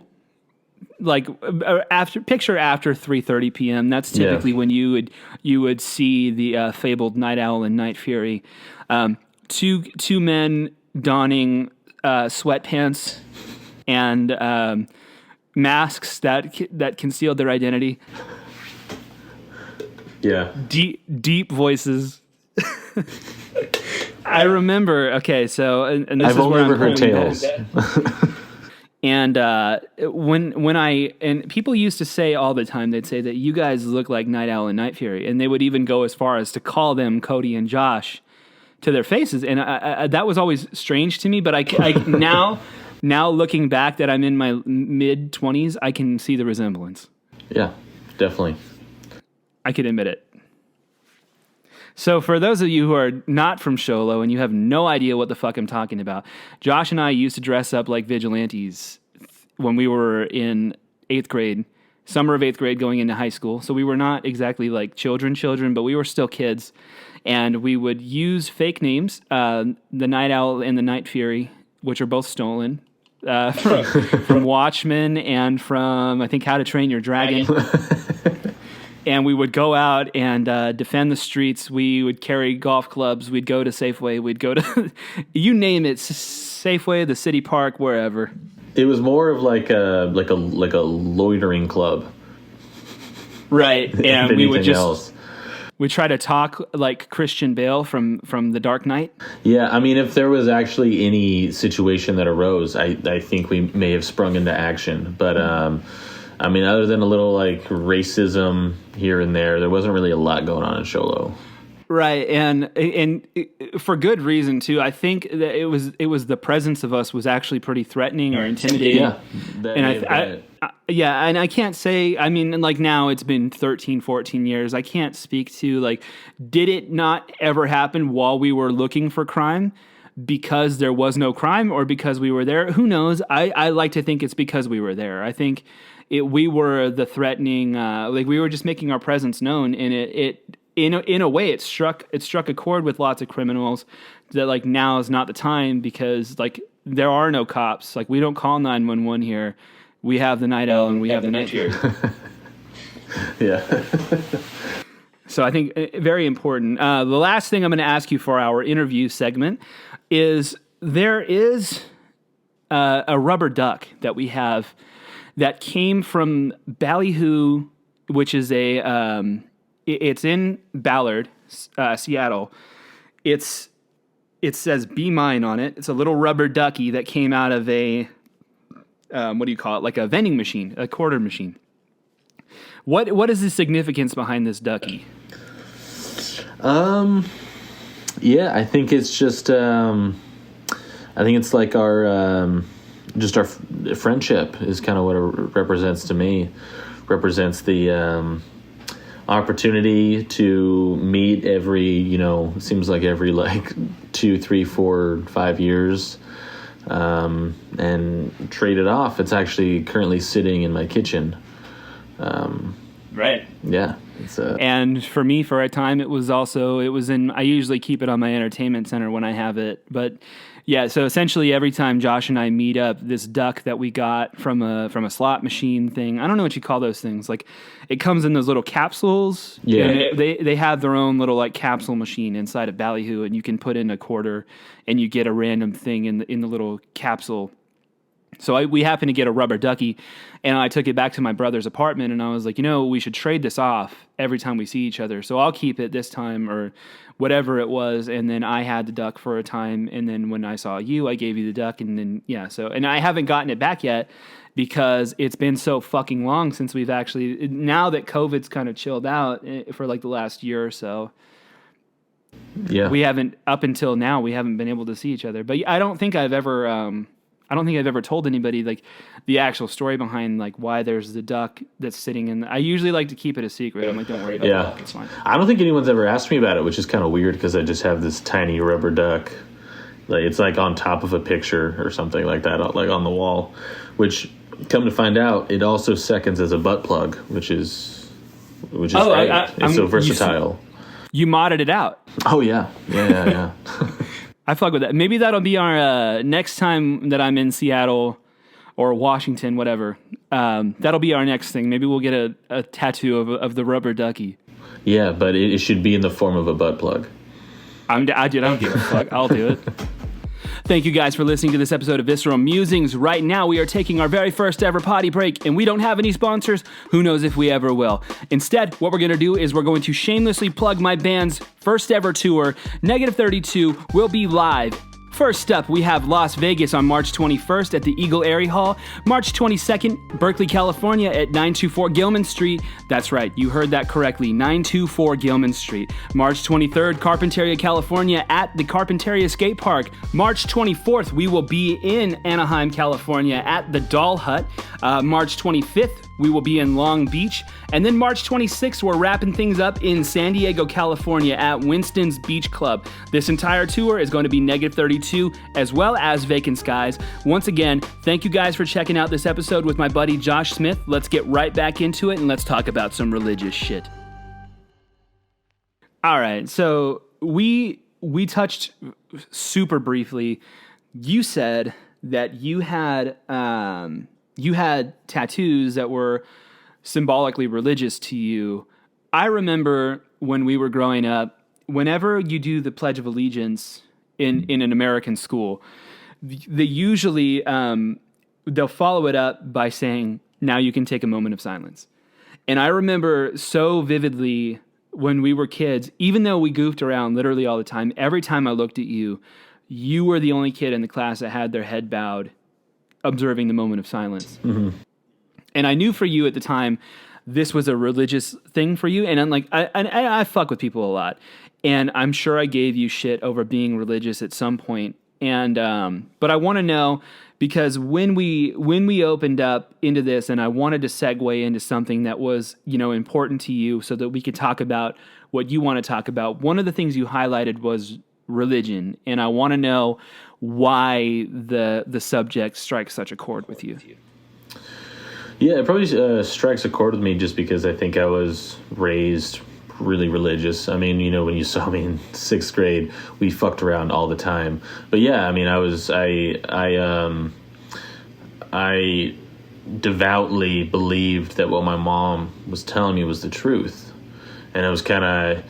Like after 3:30 p.m. That's typically when you would see the fabled Night Owl and Night Fury. Two men donning sweatpants and masks that concealed their identity. Yeah. Deep voices. I remember. Okay, so and this I've is only where ever I'm heard tales. And when people used to say all the time, they'd say that you guys look like Night Owl and Night Fury, and they would even go as far as to call them Cody and Josh to their faces, and I that was always strange to me. But I now looking back, that I'm in my mid-20s, I can see the resemblance. Yeah, definitely. I can admit it. So for those of you who are not from Sholo and you have no idea what the fuck I'm talking about, Josh and I used to dress up like vigilantes when we were in 8th grade, summer of 8th grade going into high school. So we were not exactly like children, but we were still kids. And we would use fake names, the Night Owl and the Night Fury, which are both stolen from Watchmen and from, I think, How to Train Your Dragon. And we would go out and defend the streets. We would carry golf clubs. We'd go to Safeway. We'd go to, you name it, Safeway, the city park, wherever. It was more of like a loitering club, right? And we would just we try to talk like Christian Bale from The Dark Knight. Yeah, I mean, if there was actually any situation that arose, I think we may have sprung into action, but. I mean, other than a little like racism here and there wasn't really a lot going on in Sholo. Right, and for good reason too. I think that it was the presence of us was actually pretty threatening or intimidating. Yeah, and I can't say. I mean, like now it's been 13, 14 years. I can't speak to like, did it not ever happen while we were looking for crime? Because there was no crime, or because we were there? Who knows? I like to think it's because we were there. I think. We were the threatening, like we were just making our presence known, and it in a way it struck a chord with lots of criminals that like now is not the time, because like there are no cops, like we don't call 911 here. We have the Night Owl and we have the Night Fury. Yeah. So I think very important. The last thing I'm going to ask you for our interview segment is there is a rubber duck that we have that came from Ballyhoo, which is it's in Ballard, Seattle. It says "Be Mine" on it. It's a little rubber ducky that came out of a, what do you call it? Like a vending machine, a quarter machine. What is the significance behind this ducky? Yeah, I think it's just, I think it's like our friendship is kind of what it represents to me. Represents the opportunity to meet every, it seems like every 2, 3, 4, 5 years, and trade it off. It's actually currently sitting in my kitchen. Right. Yeah. And for me, for a time, it was I usually keep it on my entertainment center when I have it. But yeah, so essentially every time Josh and I meet up, this duck that we got from a slot machine thing, I don't know what you call those things. Like, it comes in those little capsules. Yeah. And they have their own little like capsule machine inside of Ballyhoo, and you can put in a quarter and you get a random thing in the little capsule. So we happened to get a rubber ducky, and I took it back to my brother's apartment, and I was like, we should trade this off every time we see each other. So I'll keep it this time, or whatever it was, and then I had the duck for a time, and then when I saw you, I gave you the duck, and then, and I haven't gotten it back yet because it's been so fucking long since we've actually, now that COVID's kind of chilled out for like the last year or so. Yeah. Up until now, we haven't been able to see each other. But I don't think I've ever told anybody like the actual story behind like why there's the duck that's sitting in. I usually like to keep it a secret. I'm like, don't worry about the duck. It's fine. I don't think anyone's ever asked me about it, which is kind of weird because I just have this tiny rubber duck. Like, it's like on top of a picture or something like that, like on the wall, which, come to find out, it also seconds as a butt plug, which is great. It's so versatile. You modded it out. Oh yeah. I fuck with that. Maybe that'll be our next time that I'm in Seattle or Washington, whatever. That'll be our next thing. Maybe we'll get a tattoo of the rubber ducky. Yeah, but it should be in the form of a butt plug. I don't give a fuck. I'll do it. Thank you guys for listening to this episode of Visceral Musings. Right now, we are taking our very first ever potty break, and we don't have any sponsors. Who knows if we ever will. Instead, what we're going to do is we're going to shamelessly plug my band's first ever tour. Negative 32 will be live. First up, we have Las Vegas on March 21st at the Eagle Airy Hall. March 22nd, Berkeley, California at 924 Gilman Street. That's right, you heard that correctly, 924 Gilman Street. March 23rd, Carpinteria, California at the Carpinteria Skate Park. March 24th, we will be in Anaheim, California at the Doll Hut. March 25th, we will be in Long Beach. And then March 26th, we're wrapping things up in San Diego, California at Winston's Beach Club. This entire tour is going to be Negative 32 as well as Vacant Skies. Once again, thank you guys for checking out this episode with my buddy Josh Smith. Let's get right back into it and let's talk about some religious shit. All right, so we touched super briefly. You said that you had tattoos that were symbolically religious to you. I remember when we were growing up, whenever you do the Pledge of Allegiance in an American school, they usually they'll follow it up by saying, "Now you can take a moment of silence." And I remember so vividly when we were kids, even though we goofed around literally all the time, every time I looked at you, you were the only kid in the class that had their head bowed, observing the moment of silence. Mm-hmm. And I knew for you at the time, this was a religious thing for you. And I'm like, I fuck with people a lot. And I'm sure I gave you shit over being religious at some point. And, but I want to know, because when we opened up into this and I wanted to segue into something that was, important to you so that we could talk about what you want to talk about. One of the things you highlighted was religion. And I want to know why the subject strikes such a chord with you. Yeah, it probably strikes a chord with me just because I think I was raised really religious. I mean, when you saw me in 6th grade, we fucked around all the time. But yeah, I mean, I devoutly believed that what my mom was telling me was the truth. And it was kind of,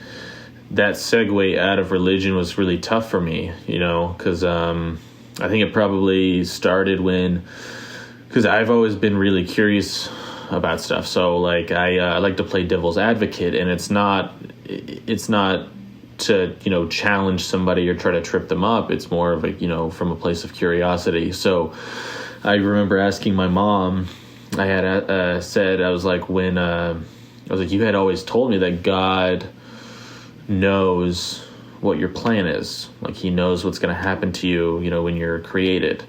that segue out of religion was really tough for me, because I think it probably started because I've always been really curious about stuff. So like I like to play devil's advocate, and it's not to challenge somebody or try to trip them up. It's more of from a place of curiosity. So I remember asking my mom. I had said, I was like, you had always told me that God knows what your plan is. Like, he knows what's going to happen to you, when you're created.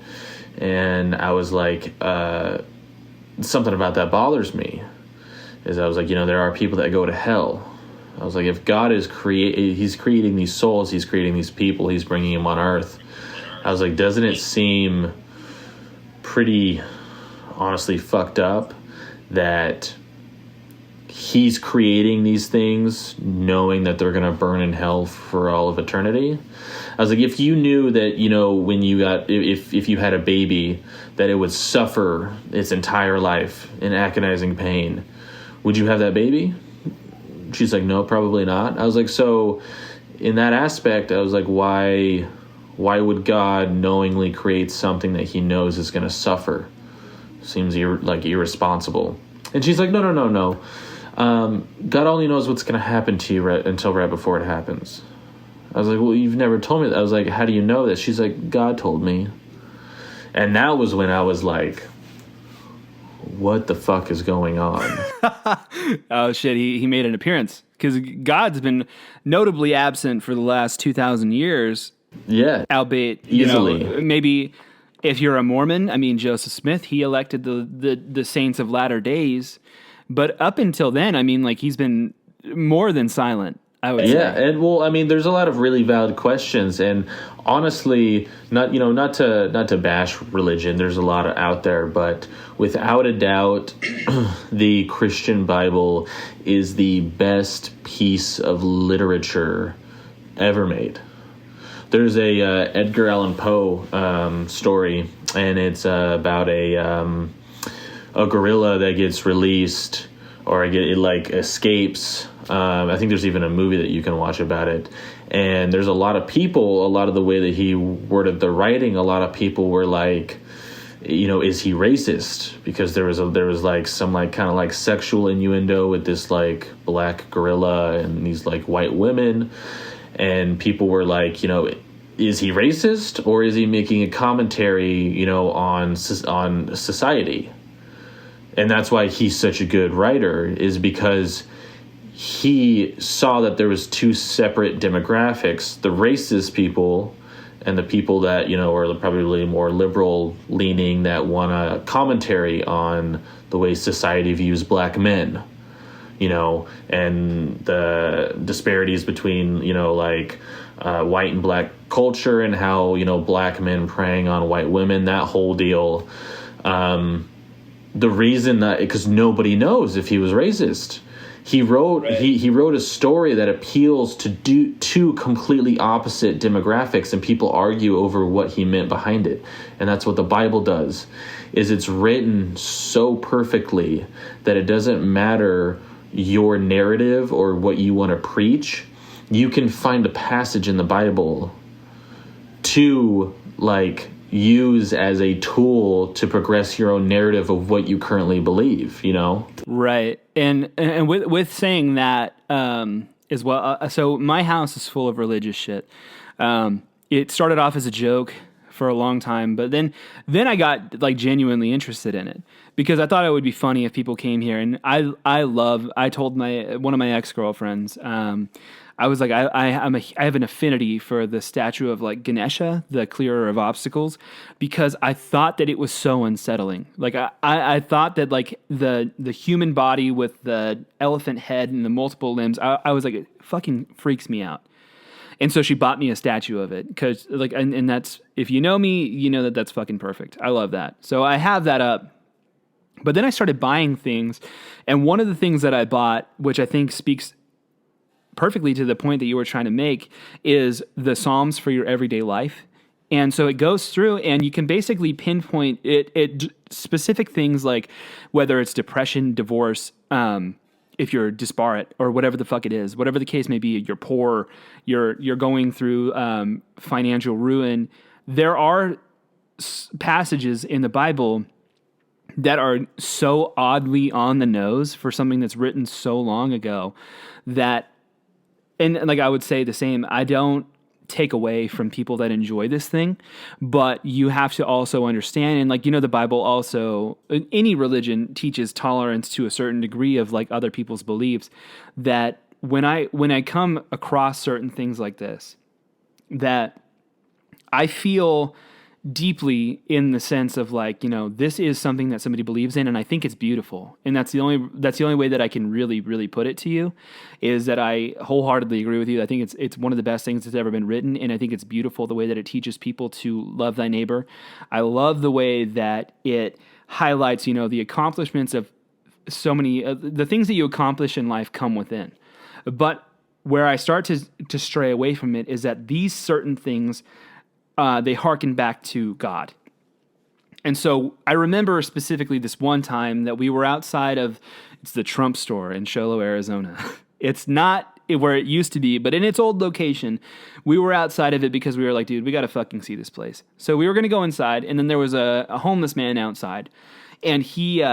And I was like, something about that bothers me. is I was like, there are people that go to hell. I was like, if God is he's creating these souls, he's creating these people, he's bringing them on earth. I was like, doesn't it seem pretty honestly fucked up that he's creating these things knowing that they're going to burn in hell for all of eternity? I was like, if you knew that, when you got, if you had a baby, that it would suffer its entire life in agonizing pain, would you have that baby? She's like, no, probably not. I was like, so in that aspect, I was like, why would God knowingly create something that he knows is going to suffer? Seems like irresponsible. And she's like, no. God only knows what's going to happen to you until right before it happens. I was like, well, you've never told me that. I was like, how do you know that? She's like, God told me. And that was when I was like, what the fuck is going on? Oh, shit. He made an appearance. Because God's been notably absent for the last 2,000 years. Yeah. Albeit, easily. Maybe if you're a Mormon, Joseph Smith, he elected the saints of latter days. But up until then, he's been more than silent, I would say. Yeah, and there's a lot of really valid questions, and honestly, not to bash religion. There's a lot out there, but without a doubt, the Christian Bible is the best piece of literature ever made. There's a Edgar Allan Poe story, and it's about a gorilla that gets released or it escapes. I think there's even a movie that you can watch about it. And there's a lot of the way that he worded the writing, a lot of people were like, is he racist? Because there was some kind of sexual innuendo with this black gorilla and these white women. And people were like, is he racist or is he making a commentary, on society? And that's why he's such a good writer, is because he saw that there was two separate demographics, the racist people and the people that, are probably more liberal leaning, that want a commentary on the way society views black men, and the disparities between, white and black culture and how, black men preying on white women, that whole deal. The reason that, because nobody knows if he was racist. He wrote he wrote a story that appeals to two completely opposite demographics, and people argue over what he meant behind it. And that's what the Bible does. Is it's written so perfectly that it doesn't matter your narrative or what you want to preach. You can find a passage in the Bible to use as a tool to progress your own narrative of what you currently believe, Right. And with saying that as well, so my house is full of religious shit. It started off as a joke for a long time, but then I got genuinely interested in it because I thought it would be funny if people came here. And I told one of my ex-girlfriends, I was like, I have an affinity for the statue of Ganesha, the clearer of obstacles, because I thought that it was so unsettling. I thought that the human body with the elephant head and the multiple limbs, I was like, it fucking freaks me out. And so she bought me a statue of it because and that's, if you know me, you know that that's fucking perfect. I love that. So I have that up. But then I started buying things, and one of the things that I bought, which I think speaks perfectly to the point that you were trying to make, is the Psalms for your everyday life. And so it goes through, and you can basically pinpoint it specific things like whether it's depression, divorce, if you're disparate or whatever the fuck it is, whatever the case may be, you're poor, you're going through financial ruin. There are passages in the Bible that are so oddly on the nose for something that's written so long ago that, and I would say the same, I don't take away from people that enjoy this thing, but you have to also understand, and the Bible also, any religion teaches tolerance to a certain degree of other people's beliefs, that when I come across certain things like this, that I feel deeply in the sense of like, this is something that somebody believes in, and I think it's beautiful. And that's the only way that I can really, really put it to you, is that I wholeheartedly agree with you. I think it's one of the best things that's ever been written, and I think it's beautiful the way that it teaches people to love thy neighbor. I love the way that it highlights, the accomplishments of so many the things that you accomplish in life come within. But where I start to stray away from it is that these certain things, they harken back to God. And so I remember specifically this one time that we were outside of, it's the Trump store in Sholo, Arizona. It's not where it used to be, but in its old location, we were outside of it because we were like, dude, we got to fucking see this place. So we were going to go inside, and then there was a homeless man outside, and he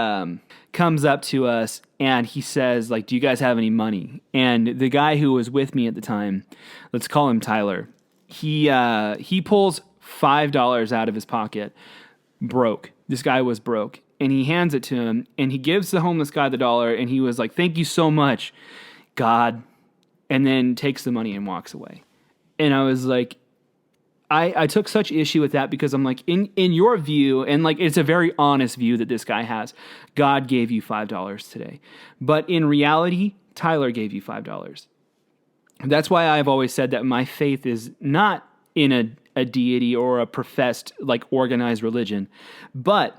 comes up to us and he says, like, do you guys have any money? And the guy who was with me at the time, let's call him Tyler, he pulls $5 out of his pocket, broke. This guy was broke. And he hands it to him, and he gives the homeless guy the dollar, and he was like, thank you so much, God, and then takes the money and walks away. And I was like, I took such issue with that because I'm like, in your view, and like it's a very honest view that this guy has, God gave you $5 today. But in reality, Tyler gave you $5. That's why I've always said that my faith is not in a deity or a professed, like, organized religion, but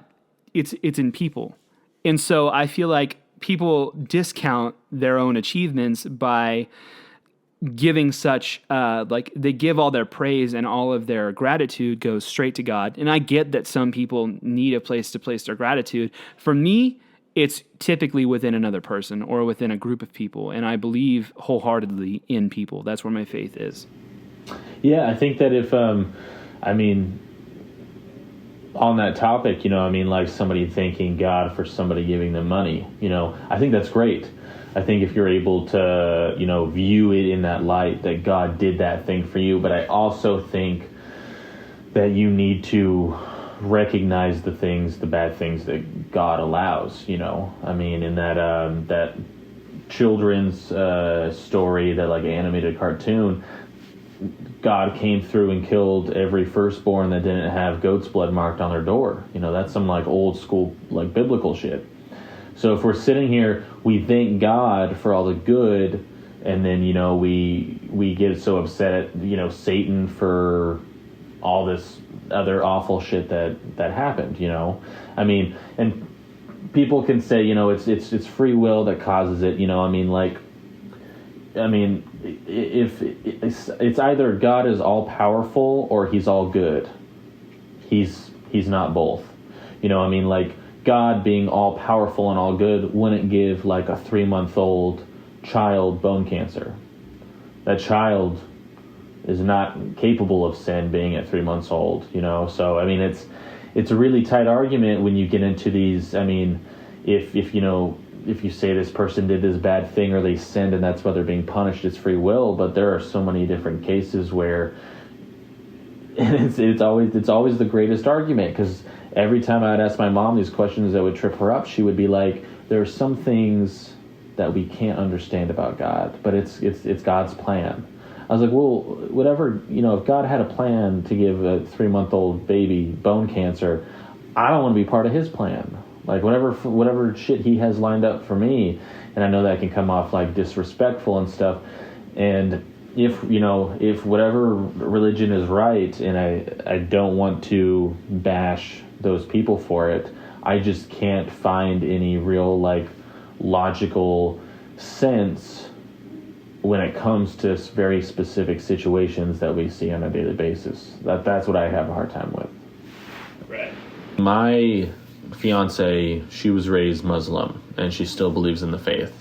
it's in people. And so I feel like people discount their own achievements by giving such, they give all their praise and all of their gratitude goes straight to God. And I get that some people need a place to place their gratitude. For me, it's typically within another person or within a group of people. And I believe wholeheartedly in people. That's where my faith is. Yeah, I think that if, on that topic, like somebody thanking God for somebody giving them money, I think that's great. I think if you're able to, view it in that light, that God did that thing for you. But I also think that you need to recognize the bad things that God allows, in that children's story, that like animated cartoon, God came through and killed every firstborn that didn't have goat's blood marked on their door. That's some like old school, like biblical shit. So if we're sitting here, we thank God for all the good, and then, we get so upset at, Satan for all this other awful shit that happened, and people can say, it's free will that causes it, if it's either God is all powerful or he's all good. He's not both. God being all powerful and all good wouldn't give like a 3-month-old child bone cancer. That child is not capable of sin being at 3 months old, So it's a really tight argument when you get into these. If you say this person did this bad thing or they sinned and that's why they're being punished, it's free will. But there are so many different cases where, and it's always the greatest argument, because every time I'd ask my mom these questions that would trip her up, she would be like, there are some things that we can't understand about God, but it's God's plan. I was like, well, whatever, if God had a plan to give a 3-month-old baby bone cancer, I don't want to be part of his plan. Like whatever shit he has lined up for me. And I know that can come off like disrespectful and stuff. And if whatever religion is right, and I don't want to bash those people for it, I just can't find any real like logical sense when it comes to very specific situations that we see on a daily basis. That's what I have a hard time with. Right. My fiance, she was raised Muslim, and she still believes in the faith.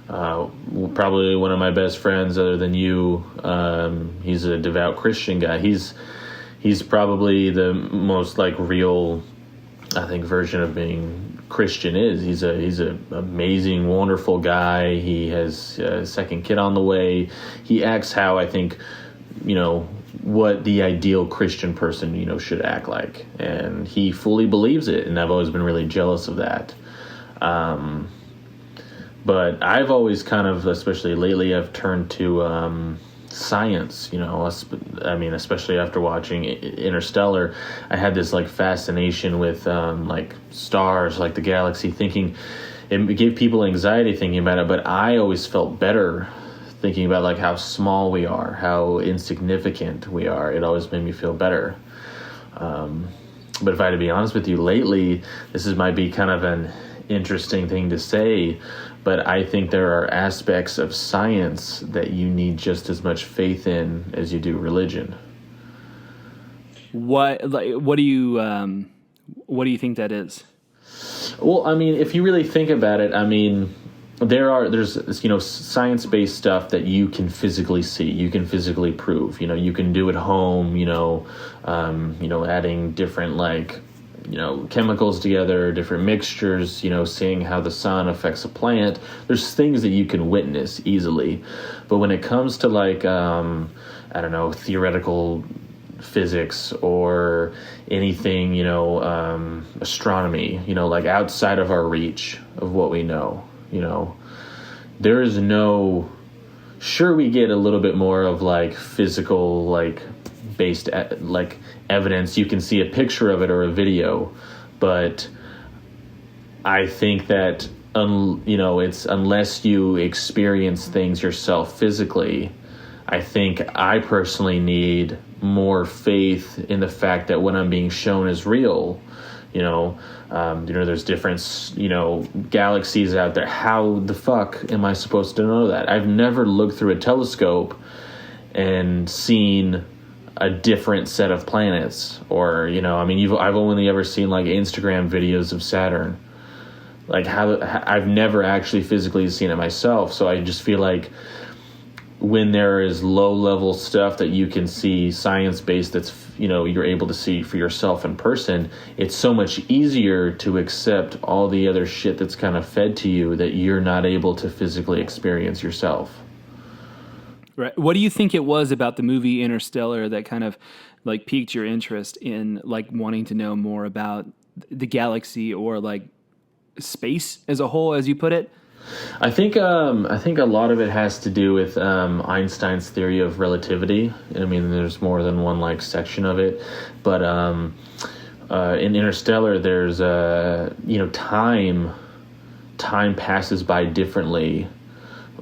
Probably one of my best friends, other than you, he's a devout Christian guy. He's probably the most like real, I think, version of being Christian is. He's a amazing, wonderful guy. He has a second kid on the way. He acts how I think, what the ideal Christian person, should act like. And he fully believes it, and I've always been really jealous of that. But I've always kind of, especially lately, I've turned to science, I mean, especially after watching Interstellar, I had this like fascination with like stars, like the galaxy, thinking it gave people anxiety thinking about it, but I always felt better thinking about like how small we are, how insignificant we are. It always made me feel better. But if I had to be honest with you, lately, might be kind of an interesting thing to say, but I think there are aspects of science that you need just as much faith in as you do religion. What do you think that is? Well, I mean, if you really think about it, I mean, there's science-based stuff that you can physically see, you can physically prove. You can do at home. Adding different chemicals together, different mixtures. Seeing how the sun affects a plant. There's things that you can witness easily, but when it comes to theoretical physics or anything, astronomy, outside of our reach of what we know. There is no, sure, we get a little bit more of physical, based evidence. You can see a picture of it or a video, but I think that, it's unless you experience things yourself physically, I think I personally need more faith in the fact that what I'm being shown is real. There's different, galaxies out there. How the fuck am I supposed to know that? I've never looked through a telescope and seen a different set of planets, or, I've only ever seen Instagram videos of Saturn. I've never actually physically seen it myself. So I just feel like when there is low level stuff that you can see science-based, that's, you're able to see for yourself in person, it's so much easier to accept all the other shit that's kind of fed to you that you're not able to physically experience yourself. Right. What do you think it was about the movie Interstellar that kind of piqued your interest in wanting to know more about the galaxy or space as a whole, as you put it? I think a lot of it has to do with Einstein's theory of relativity. I mean, there's more than one section of it, but in Interstellar, there's time passes by differently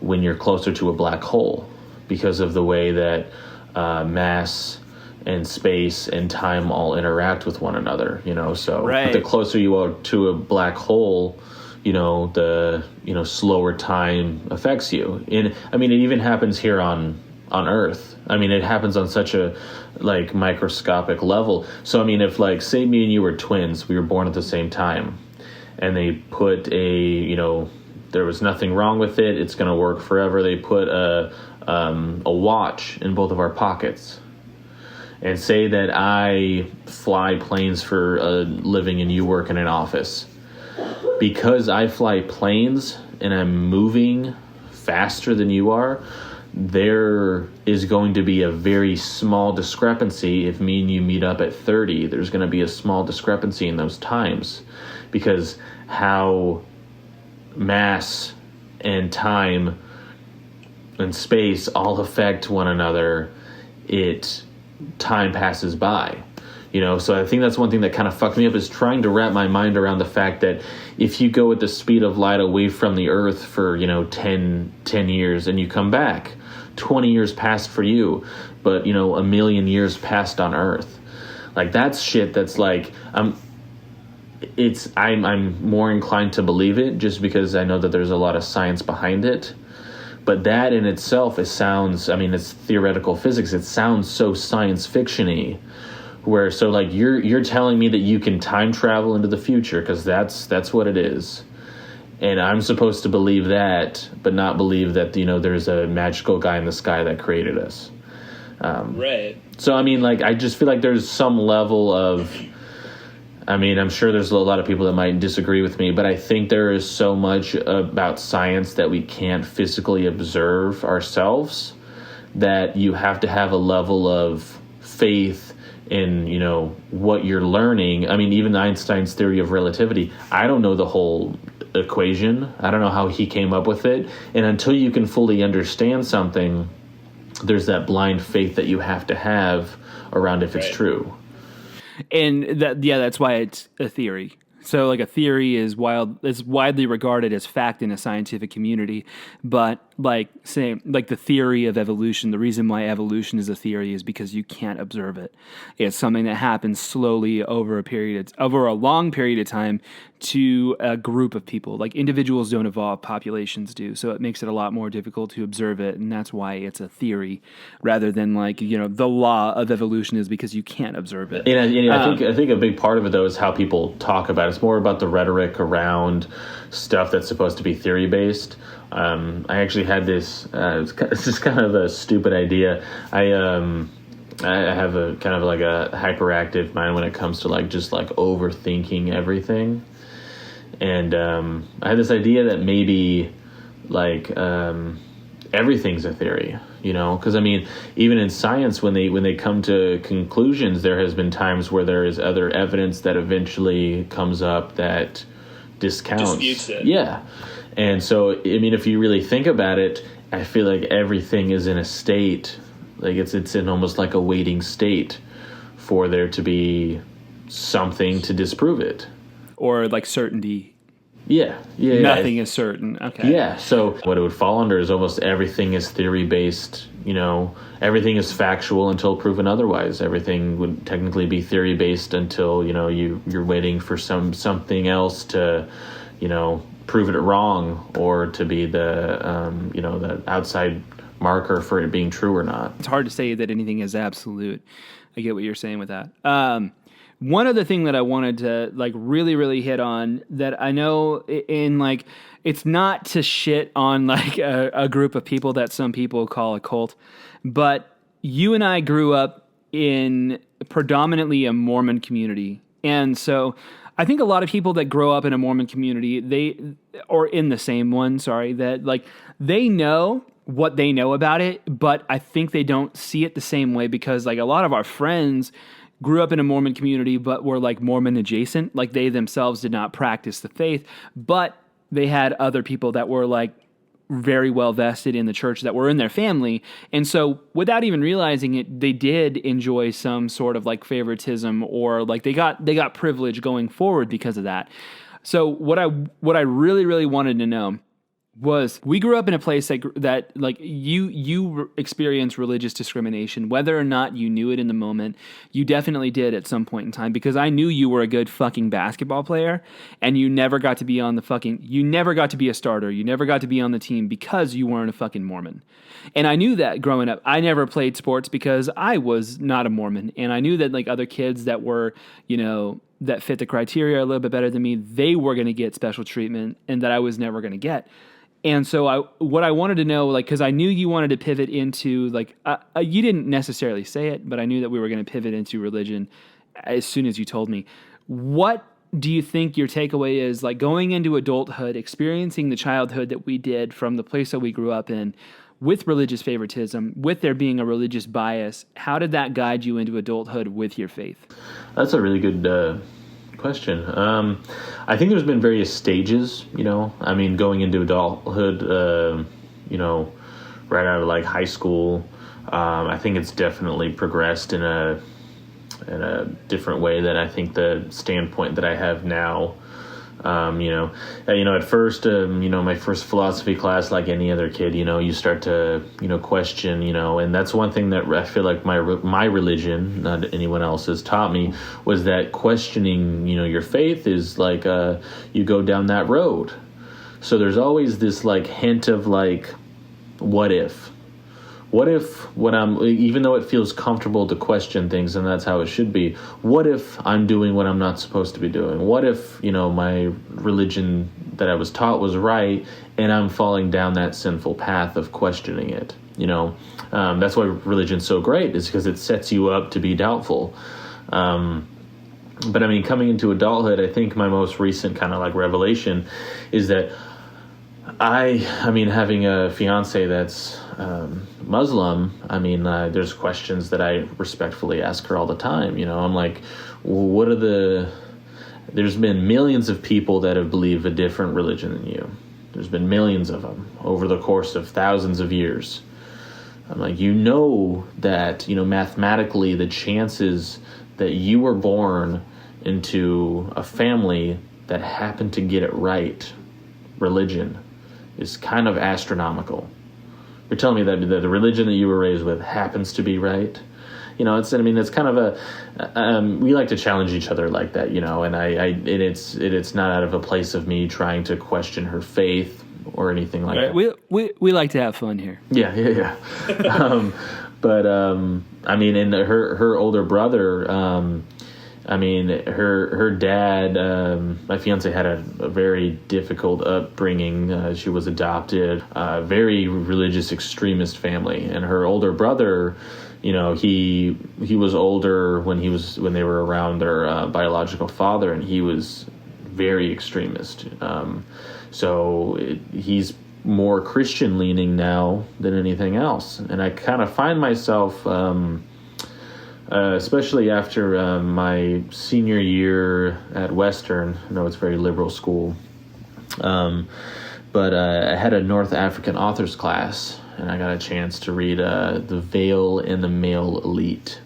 when you're closer to a black hole because of the way that mass and space and time all interact with one another. So right. The closer you are to a black hole, the slower time affects you. And I mean, it even happens here on Earth. I mean, it happens on such a microscopic level. So I mean, if say me and you were twins, we were born at the same time, and they put there was nothing wrong with it, it's going to work forever. They put a watch in both of our pockets, and say that I fly planes for a living and you work in an office. Because I fly planes and I'm moving faster than you are, there is going to be a very small discrepancy. If me and you meet up at 30, there's going to be a small discrepancy in those times, because how mass and time and space all affect one another, time passes by. So I think that's one thing that kind of fucked me up, is trying to wrap my mind around the fact that if you go at the speed of light away from the Earth for, 10 years and you come back, 20 years passed for you, but, a million years passed on Earth. That's shit that's I'm more inclined to believe it just because I know that there's a lot of science behind it. But that in itself, it's theoretical physics. It sounds so science fiction-y. Where you're telling me that you can time travel into the future, because that's what it is, and I'm supposed to believe that, but not believe that there's a magical guy in the sky that created us. Right. So I just feel like there's some level of, I'm sure there's a lot of people that might disagree with me, but I think there is so much about science that we can't physically observe ourselves, that you have to have a level of faith in what you're learning. Even Einstein's theory of relativity, I don't know the whole equation. I don't know how he came up with it, and until you can fully understand something, there's that blind faith that you have to have around if it's true. And that's why it's a theory. So like a theory is widely regarded as fact in a scientific community, but like the theory of evolution, the reason why evolution is a theory is because you can't observe it. It's something that happens slowly over a long period of time to a group of people. Like individuals don't evolve, populations do. So it makes it a lot more difficult to observe it, and that's why it's a theory rather than like, the law of evolution is because you can't observe it. And I think a big part of it though is how people talk about it. It's more about the rhetoric around stuff that's supposed to be theory based. I actually had this. It's just kind of a stupid idea. I have a kind of like a hyperactive mind when it comes to like just like overthinking everything, and I had this idea that maybe like everything's a theory. Because I mean, even in science, when they come to conclusions, there has been times where there is other evidence that eventually comes up that disputes it. Yeah. And so, I mean, if you really think about it, I feel like everything is in a state, like it's in almost like a waiting state for there to be something to disprove it. Or like certainty. Yeah. Nothing is certain. Okay. Yeah. So what it would fall under is almost everything is theory based. Everything is factual until proven otherwise. Everything would technically be theory based until you're waiting for something else to prove it wrong or to be the outside marker for it being true or not. It's hard to say that anything is absolute. I get what you're saying with that. One other thing that I wanted to like really, really hit on that I know in like, it's not to shit on like a group of people that some people call a cult, but you and I grew up in predominantly a Mormon community. And so I think a lot of people that grow up in a Mormon community, that like they know what they know about it, but I think they don't see it the same way because like a lot of our friends grew up in a Mormon community, but were like Mormon adjacent. Like they themselves did not practice the faith, but they had other people that were like very well vested in the church that were in their family. And so without even realizing it, they did enjoy some sort of like favoritism or like they got privilege going forward because of that. So what I really, really wanted to know was we grew up in a place that like you experienced religious discrimination, whether or not you knew it in the moment. You definitely did at some point in time because I knew you were a good fucking basketball player and you never got to be you never got to be a starter. You never got to be on the team because you weren't a fucking Mormon. And I knew that growing up. I never played sports because I was not a Mormon. And I knew that like other kids that were, that fit the criteria a little bit better than me, they were going to get special treatment and that I was never going to get. And so what I wanted to know, like, because I knew you wanted to pivot into, like, you didn't necessarily say it, but I knew that we were going to pivot into religion as soon as you told me. What do you think your takeaway is, like, going into adulthood, experiencing the childhood that we did from the place that we grew up in, with religious favoritism, with there being a religious bias, how did that guide you into adulthood with your faith? That's a really good question. I think there's been various stages, I mean, going into adulthood, right out of like high school. I think it's definitely progressed in a different way than I think the standpoint that I have now. At first, my first philosophy class, like any other kid, you start to, question, and that's one thing that I feel like my religion, not anyone else's, taught me was that questioning, your faith is like, you go down that road. So there's always this like hint of like, what if even though it feels comfortable to question things and that's how it should be, what if I'm doing what I'm not supposed to be doing? What if, my religion that I was taught was right and I'm falling down that sinful path of questioning it? That's why religion's so great, is because it sets you up to be doubtful. But I mean, coming into adulthood, I think my most recent kind of like revelation is that I mean, having a fiance that's Muslim, I mean, there's questions that I respectfully ask her all the time. I'm like, there's been millions of people that have believed a different religion than you. There's been millions of them over the course of thousands of years. I'm like, that, mathematically the chances that you were born into a family that happened to get it right, religion, is kind of astronomical. You're telling me that the religion that you were raised with happens to be right? It's kind of we like to challenge each other like that, and it's not out of a place of me trying to question her faith or anything like that. We like to have fun here. Yeah. And her older brother, her dad, my fiance had a very difficult upbringing. She was adopted, very religious extremist family, and her older brother, he was older when they were around their biological father, and he was very extremist. He's more Christian leaning now than anything else, and I kind of find myself, especially after my senior year at Western. I know it's a very liberal school, but I had a North African authors class, and I got a chance to read The Veil and the Male Elite.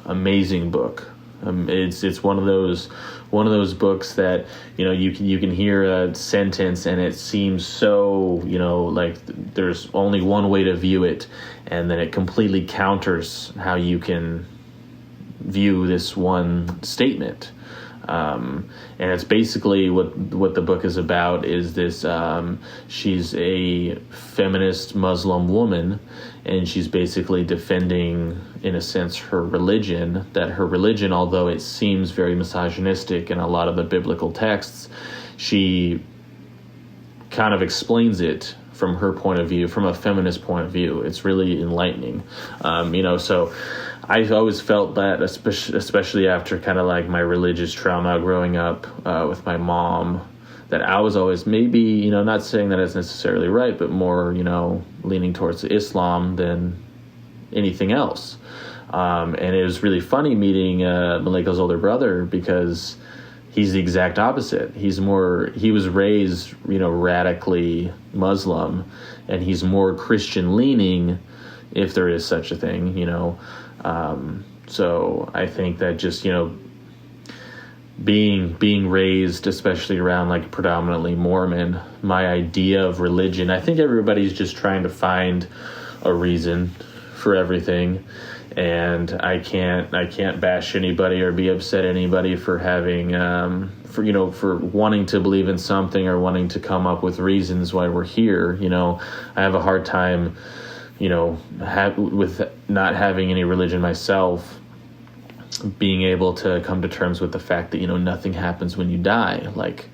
Amazing book. It's one of those books that you can hear a sentence and it seems so like there's only one way to view it, and then it completely counters how you can view this one statement. And it's basically what the book is about is this, she's a feminist Muslim woman, and she's basically defending, in a sense, her religion, although it seems very misogynistic in a lot of the biblical texts, she kind of explains it from her point of view, from a feminist point of view. It's really enlightening. So I always felt that, especially after kind of like my religious trauma growing up with my mom, that I was always maybe, not saying that it's necessarily right, but more, leaning towards Islam than anything else. And it was really funny meeting Malika's older brother, because he's the exact opposite. He was raised, radically Muslim, and he's more Christian leaning, if there is such a thing, So I think that just, being raised, especially around like predominantly Mormon, my idea of religion, I think everybody's just trying to find a reason for everything. And I can't bash anybody or be upset at anybody for having, for wanting to believe in something or wanting to come up with reasons why we're here. I have a hard time, with not having any religion myself, being able to come to terms with the fact that, nothing happens when you die. Like,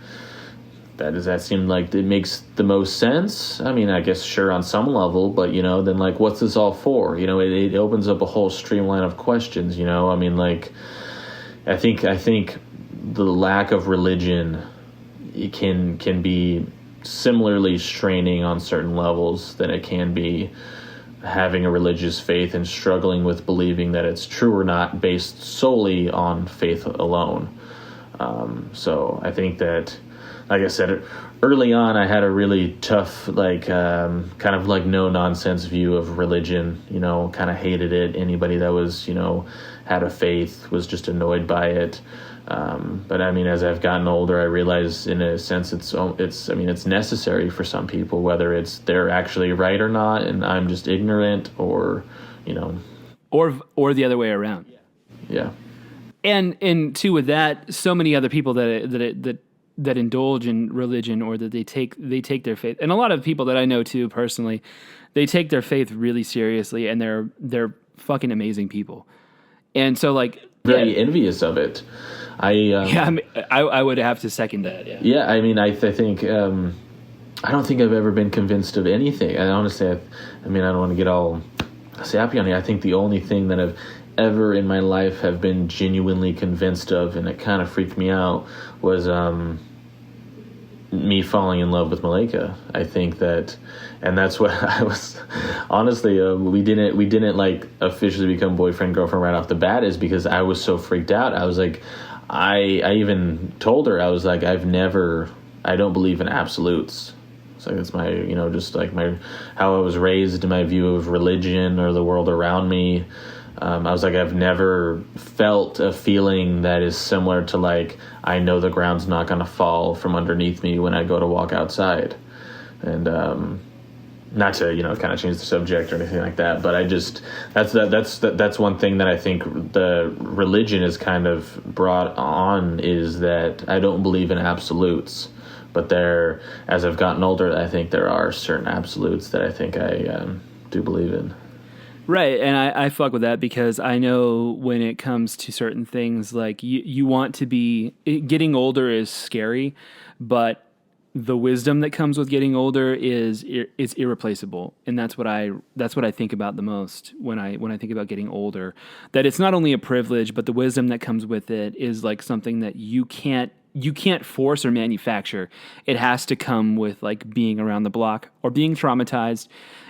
does that seem like it makes the most sense? I mean, I guess sure on some level, but, then like, what's this all for? It opens up a whole streamline of questions, I mean, like, I think the lack of religion, it can be similarly straining on certain levels than it can be having a religious faith and struggling with believing that it's true or not based solely on faith alone. So I think that, like I said, early on I had a really tough, kind of like no nonsense view of religion, kind of hated it. Anybody that was, had a faith was just annoyed by it. But I mean, as I've gotten older, I realize in a sense it's necessary for some people, whether they're actually right or not, and I'm just ignorant, or or the other way around. Yeah. And too, with that, so many other people that indulge in religion, or that they take their faith, and a lot of people that I know too personally, they take their faith really seriously, and they're fucking amazing people. And so, like, very envious of it. I would have to second that. Yeah. Yeah. I mean, I think I don't think I've ever been convinced of anything. And honestly, I don't want to get all sappy on it. I think the only thing that I've ever in my life have been genuinely convinced of, and it kind of freaked me out, was me falling in love with Malika. I think that, and that's what I was, honestly, we didn't like officially become boyfriend, girlfriend right off the bat, is because I was so freaked out. I was like, I even told her, I was like, I don't believe in absolutes. So that's my, just like how I was raised, my view of religion or the world around me. I was like, I've never felt a feeling that is similar to like, I know the ground's not going to fall from underneath me when I go to walk outside. And not to, kind of change the subject or anything like that, but I just, that's one thing that I think the religion is kind of brought on, is that I don't believe in absolutes. But as I've gotten older, I think there are certain absolutes that I think I do believe in. Right, and I fuck with that because I know when it comes to certain things, like you want to be, getting older is scary, but the wisdom that comes with getting older is irreplaceable, and that's what I think about the most when I think about getting older. That it's not only a privilege, but the wisdom that comes with it is like something that you can't force or manufacture. It has to come with like being around the block or being traumatized.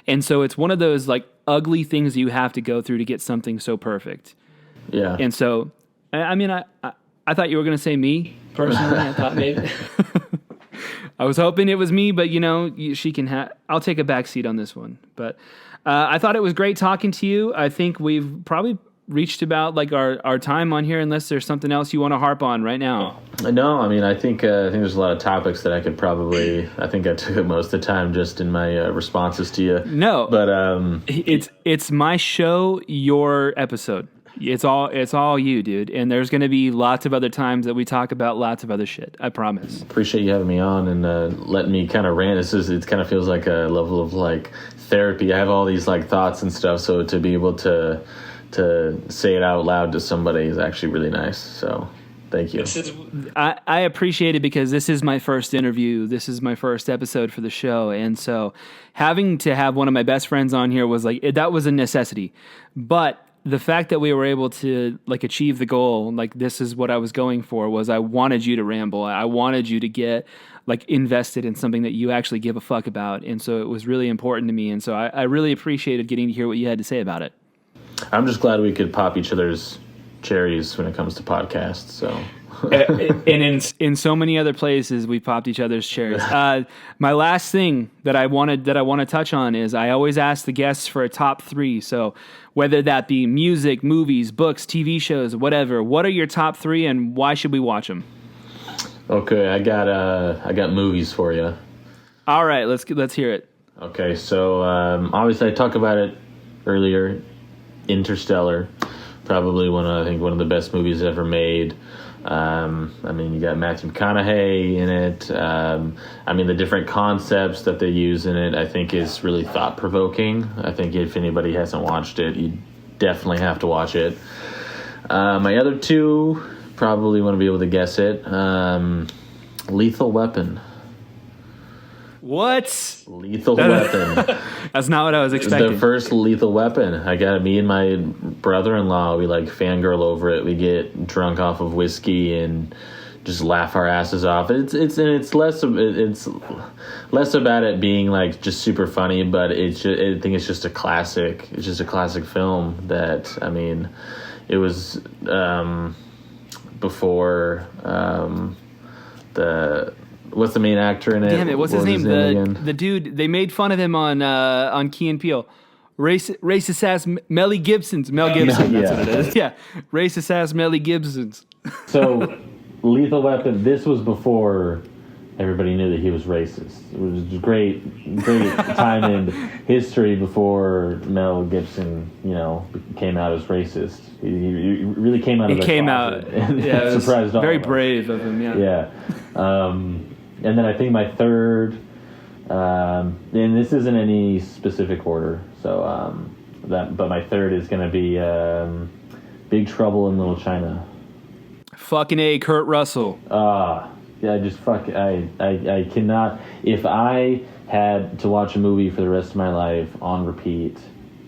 And so it's one of those like ugly things you have to go through to get something so perfect. Yeah. And so, I mean, I thought you were going to say me personally. I thought maybe I was hoping it was me, but she can I'll take a back seat on this one. But I thought it was great talking to you. I think we've probably reached about like our time on here, unless there's something else you want to harp on right now. No, I mean, I think there's a lot of topics that I could probably, I think I took up most of the time just in my responses to you. No, but it's my show, your episode. It's all you, dude. And there's going to be lots of other times that we talk about lots of other shit. I promise. Appreciate you having me on and letting me kind of rant. It kind of feels like a level of like therapy. I have all these like thoughts and stuff, so to be able to say it out loud to somebody is actually really nice. So thank you. I appreciate it because this is my first interview. This is my first episode for the show. And so having to have one of my best friends on here was like, that was a necessity. But the fact that we were able to like achieve the goal, like this is what I was going for, was I wanted you to ramble. I wanted you to get like invested in something that you actually give a fuck about. And so it was really important to me. And so I really appreciated getting to hear what you had to say about it. I'm just glad we could pop each other's cherries when it comes to podcasts. So, and in so many other places, we popped each other's cherries. My last thing that I want to touch on is I always ask the guests for a top 3. So whether that be music, movies, books, TV shows, whatever. What are your top 3, and why should we watch them? Okay, I got movies for you. All right, let's hear it. Okay, so obviously I talked about it earlier. Interstellar, probably one of the best movies ever made. I mean, you got Matthew McConaughey in it. I mean, the different concepts that they use in it, I think, is really thought-provoking. I think if anybody hasn't watched it, you definitely have to watch it. My other 2, probably want to be able to guess it. Lethal Weapon. What? Lethal Weapon. That's not what I was expecting. The first Lethal Weapon. I got me and my brother-in-law. We like fangirl over it. We get drunk off of whiskey and just laugh our asses off. It's less about it being like just super funny, but I think it's just a classic. It's just a classic film that, I mean, it was before what's the main actor in it? Damn it! What's his name? The dude, they made fun of him on Key and Peele. Racist ass Mel Gibson. That's what it is. Yeah, racist ass Mel Gibson's. So, Lethal Weapon. This was before everybody knew that he was racist. It was a great time in history before Mel Gibson, came out as racist. He really came out. He came out. And yeah, surprised all very of us. Brave of him. Yeah. Yeah. And then I think my third, and this isn't any specific order, so but my third is going to be Big Trouble in Little China. Fucking A, Kurt Russell. Yeah, just I cannot. If I had to watch a movie for the rest of my life on repeat,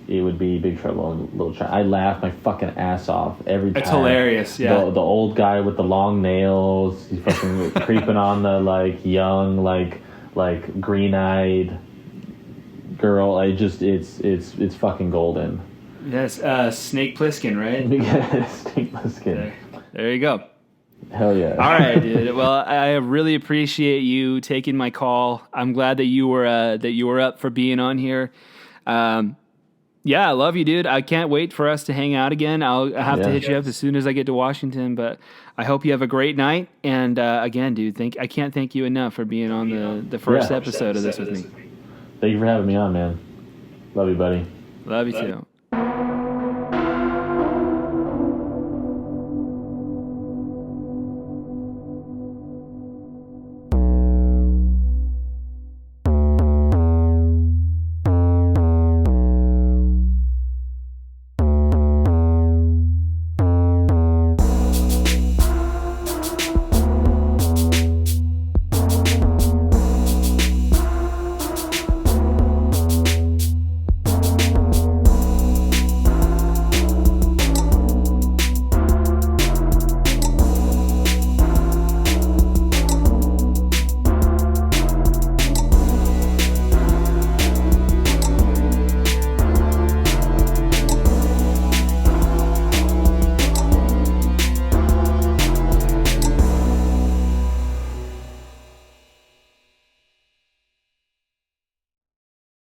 it would be Big Trouble in Little China. I laugh my fucking ass off every time. It's hilarious, yeah. The old guy with the long nails, he's fucking creeping on the like young, like green-eyed girl. It's fucking golden. Yes, Snake Plissken, right? Yeah, Snake Plissken. There you go. Hell yeah. All right, dude. Well, I really appreciate you taking my call. I'm glad that you were up for being on here. Yeah, I love you, dude. I can't wait for us to hang out again. I'll have to hit you up as soon as I get to Washington, but I hope you have a great night. And again, dude, I can't thank you enough for being on the first episode of this with me. Thank you for having me on, man. Love you, buddy. Love you too.